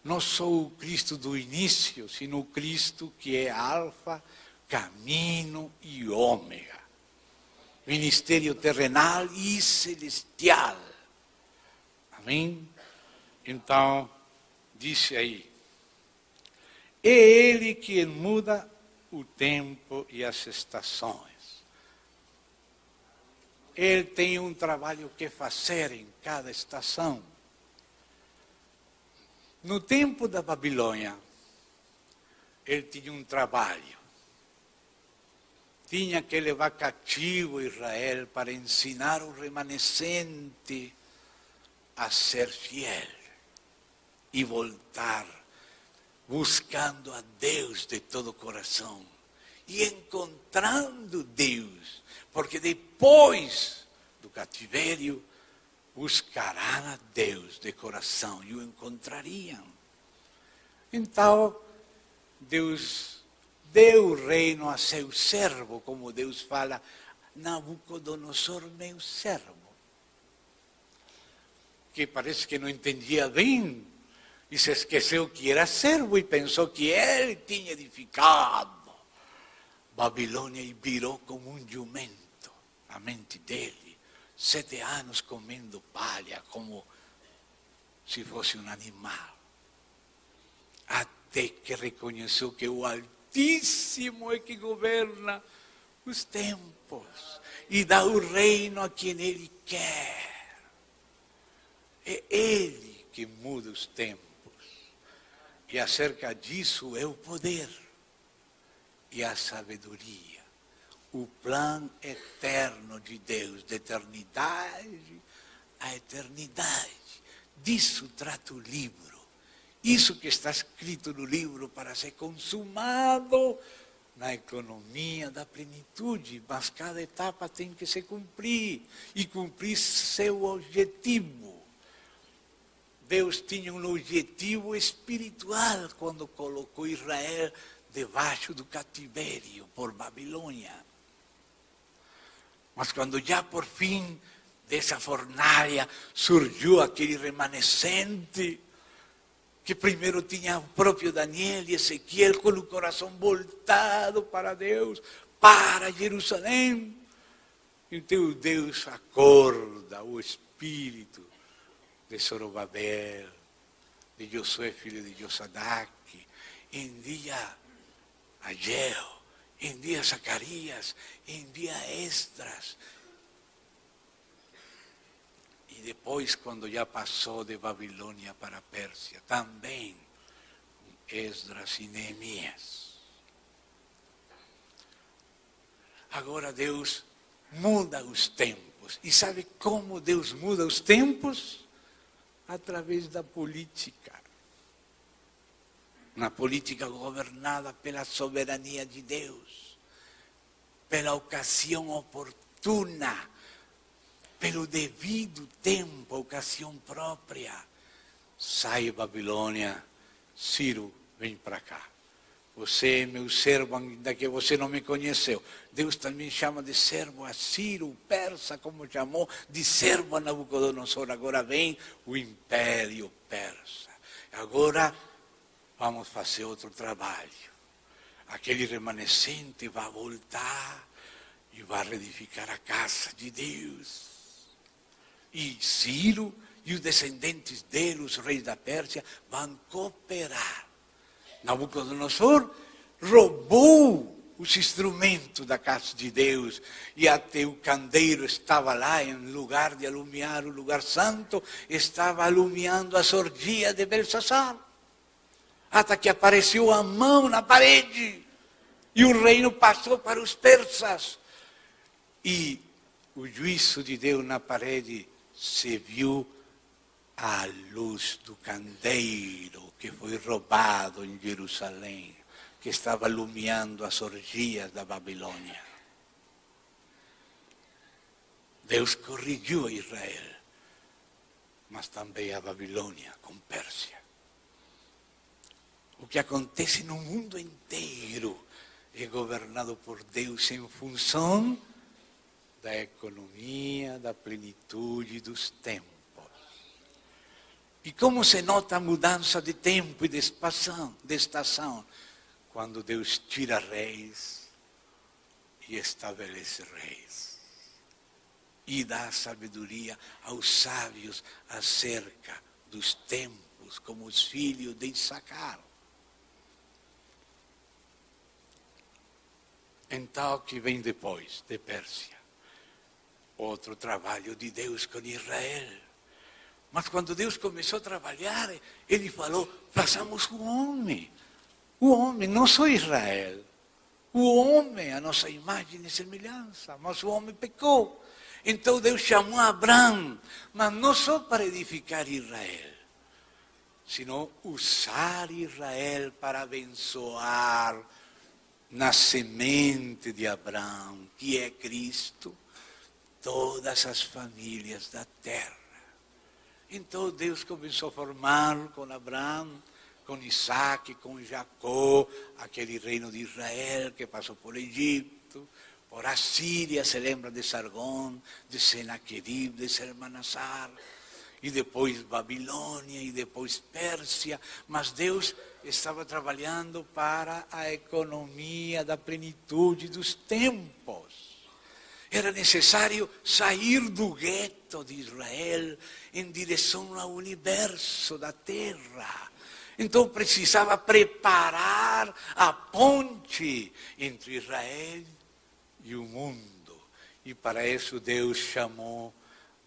Não só o Cristo do início, sino o Cristo que é alfa, caminho e ômega. Ministério terrenal e celestial. Amém? Então, disse aí, é Ele que muda o tempo e as estações. Ele tem um trabalho que fazer em cada estação. No tempo da Babilônia, ele tinha um trabalho. Tinha que levar cativo Israel para ensinar o remanescente a ser fiel e voltar buscando a Deus de todo o coração e encontrando Deus, porque depois do cativeiro buscarão a Deus de coração e o encontrariam. Então, Deus deu o reino a seu servo, como Deus fala, Nabucodonosor, meu servo, que parece que não entendia bem e se esqueceu que era servo e pensou que ele tinha edificado Babilônia e virou como um jumento a mente dele, 7 anos comendo palha como se fosse um animal, até que reconheceu que o Altíssimo é que governa os tempos e dá o reino a quem ele quer. É ele que muda os tempos. E acerca disso é o poder e a sabedoria, o plano eterno de Deus, de eternidade a eternidade. Disso trata o livro. Isso que está escrito no livro para ser consumado na economia da plenitude, mas cada etapa tem que se cumprir e cumprir seu objetivo. Deus tinha um objetivo espiritual quando colocou Israel debaixo do cativeiro por Babilônia. Mas quando já por fim dessa fornalha surgiu aquele remanescente, que primeiro tinha o próprio Daniel e Ezequiel com o coração voltado para Deus, para Jerusalém. Então Deus acorda o espírito de Zorobabel, de Josué, filho de Josadac, envia Ageu, envia Zacarias, envia Esdras. E depois, quando já passou de Babilônia para a Pérsia, também Esdras e Neemias. Agora Deus muda os tempos. E sabe como Deus muda os tempos? Através da política. Uma política governada pela soberania de Deus, pela ocasião oportuna, pelo devido tempo, ocasião própria. Sai Babilônia, Ciro, vem para cá. Você é meu servo, ainda que você não me conheceu. Deus também chama de servo a Ciro, o persa, como chamou, de servo a Nabucodonosor. Agora vem o império persa. Agora vamos fazer outro trabalho. Aquele remanescente vai voltar e vai reedificar a casa de Deus. E Ciro e os descendentes dele, os reis da Pérsia, vão cooperar. Nabucodonosor roubou os instrumentos da casa de Deus e até o candeeiro estava lá, em lugar de alumiar o lugar santo, estava alumiando as orgias de Belsazar. Até que apareceu a mão na parede e o reino passou para os persas. E o juízo de Deus na parede se viu à luz do candeeiro que foi roubado em Jerusalém, que estava iluminando as orgias da Babilônia. Deus corrigiu a Israel, mas também a Babilônia com Pérsia. O que acontece no mundo inteiro é governado por Deus em função da economia, da plenitude dos tempos. E como se nota a mudança de tempo e de estação? Quando Deus tira reis e estabelece reis. E dá sabedoria aos sábios acerca dos tempos, como os filhos de Issacar. Então, o que vem depois de Pérsia? Outro trabalho de Deus com Israel. Mas quando Deus começou a trabalhar, Ele falou, façamos o homem. O homem, não só Israel. O homem, a nossa imagem e semelhança. Mas o homem pecou. Então Deus chamou Abraão, mas não só para edificar Israel, sino usar Israel para abençoar na semente de Abraão, que é Cristo, todas as famílias da terra. Então Deus começou a formar com Abraão, com Isaac, com Jacó, aquele reino de Israel que passou por Egito, por Assíria, se lembra de Sargón, de Senaquerib, de Salmanassar, e depois Babilônia, e depois Pérsia. Mas Deus estava trabalhando para a economia da plenitude dos tempos. Era necessário sair do gueto de Israel em direção ao universo da terra. Então precisava preparar a ponte entre Israel e o mundo. E para isso Deus chamou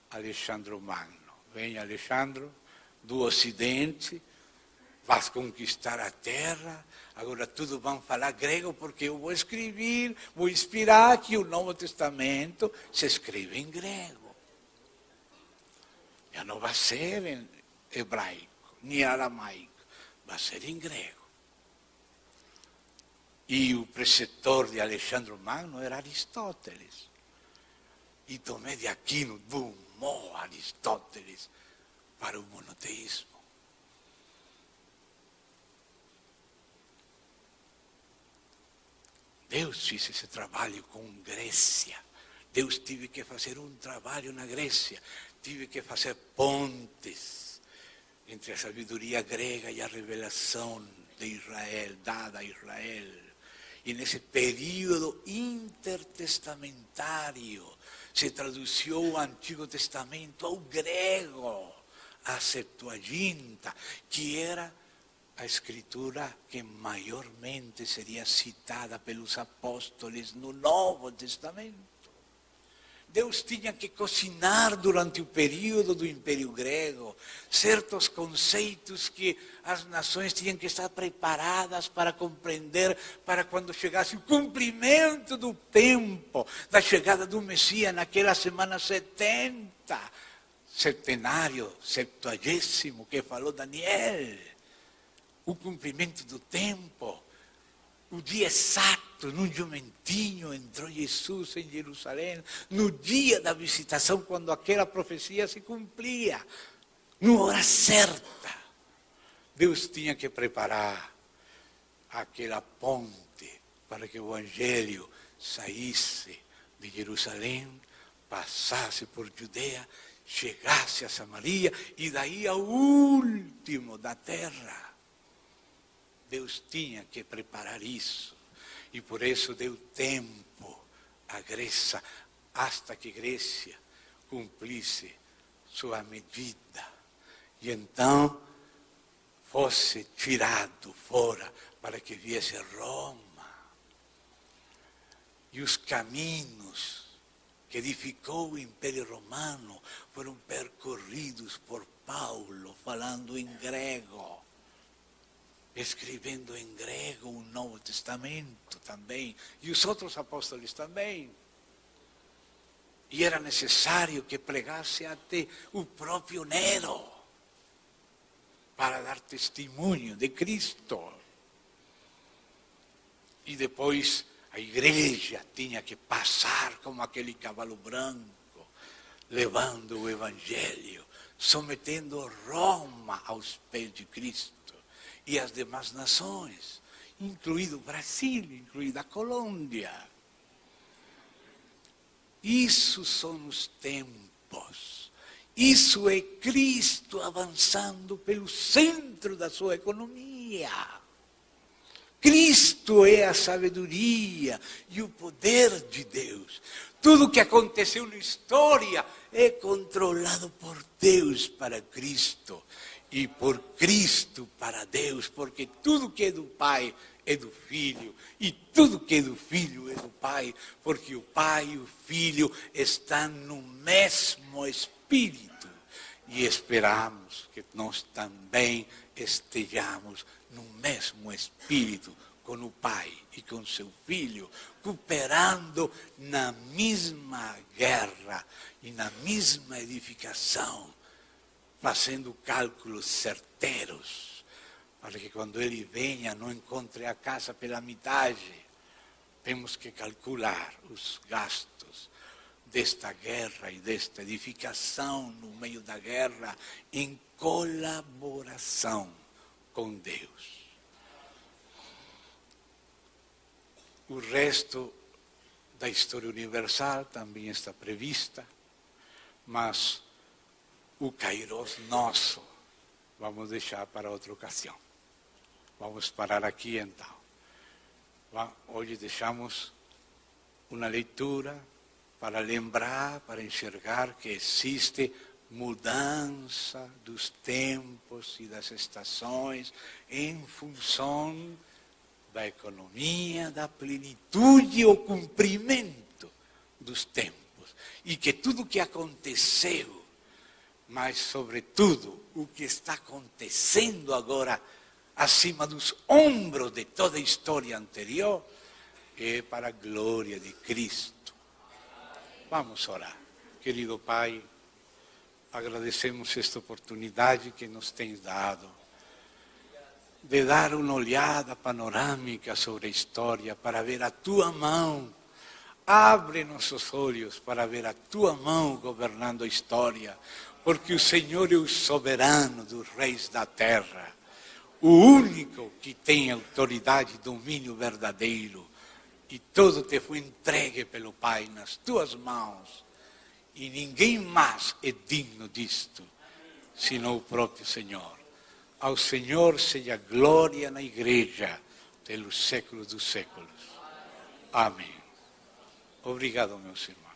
Alexandre Magno. Vem Alexandre, do Ocidente, vas conquistar a terra, agora tudo vão falar grego porque eu vou escrever, vou inspirar que o Novo Testamento se escreve em grego. Já não vai ser em hebraico, nem aramaico, vai ser em grego. E o preceptor de Alexandre Magno era Aristóteles. E Tomé de Aquino domou Aristóteles para o monoteísmo. Deus fez esse trabalho com Grécia. Deus teve que fazer um trabalho na Grécia. Teve que fazer pontes entre a sabedoria grega e a revelação de Israel, dada a Israel. E nesse período intertestamentário se traduziu o Antigo Testamento ao grego, a Septuaginta, que era a escritura que maiormente seria citada pelos apóstolos no Novo Testamento. Deus tinha que cocinar durante o período do Império Grego certos conceitos que as nações tinham que estar preparadas para compreender, para quando chegasse o cumprimento do tempo, da chegada do Messias naquela semana 70, septenário, 70º, que falou Daniel. O cumprimento do tempo, o dia exato, num jumentinho entrou Jesus em Jerusalém, no dia da visitação, quando aquela profecia se cumpria, na hora certa. Deus tinha que preparar aquela ponte para que o Evangelho saísse de Jerusalém, passasse por Judeia, chegasse a Samaria e daí ao último da terra. Deus tinha que preparar isso. E por isso deu tempo à Grécia, hasta que Grécia cumprisse sua medida. E então fosse tirado fora para que viesse Roma. E os caminhos que edificou o Império Romano foram percorridos por Paulo, falando em grego, escrevendo em grego o Novo Testamento também, e os outros apóstolos também. E era necessário que pregasse até o próprio Nero, para dar testemunho de Cristo. E depois a igreja tinha que passar como aquele cavalo branco, levando o Evangelho, sometendo Roma aos pés de Cristo. E as demais nações, incluído o Brasil, incluída a Colômbia. Isso são os tempos. Isso é Cristo avançando pelo centro da sua economia. Cristo é a sabedoria e o poder de Deus. Tudo o que aconteceu na história é controlado por Deus para Cristo. E por Cristo para Deus, porque tudo que é do Pai é do Filho, e tudo que é do Filho é do Pai, porque o Pai e o Filho estão no mesmo Espírito. e esperamos que nós também estejamos no mesmo espírito com o Pai e com seu Filho, cooperando na mesma guerra e na mesma edificação, fazendo cálculos certeiros, para que quando Ele venha não encontre a casa pela metade. Temos que calcular os gastos desta guerra e desta edificação no meio da guerra em colaboração com Deus. O resto da história universal também está prevista, mas o Kairos nosso vamos deixar para outra ocasião. Vamos parar aqui então. Hoje deixamos uma leitura para lembrar, para enxergar que existe mudança dos tempos e das estações em função da economia, da plenitude e o cumprimento dos tempos. E que tudo o que aconteceu, mas sobretudo o que está acontecendo agora acima dos ombros de toda a história anterior, é para a glória de Cristo. Vamos orar. Querido Pai, agradecemos esta oportunidade que nos tens dado de dar uma olhada panorâmica sobre a história para ver a Tua mão. Abre nossos olhos para ver a Tua mão governando a história, porque o Senhor é o soberano dos reis da terra, o único que tem autoridade e domínio verdadeiro, e todo te foi entregue pelo Pai nas Tuas mãos, e ninguém mais é digno disto, senão o próprio Senhor. Ao Senhor seja glória na igreja pelos séculos dos séculos. Amém. Obrigado, meus irmãos.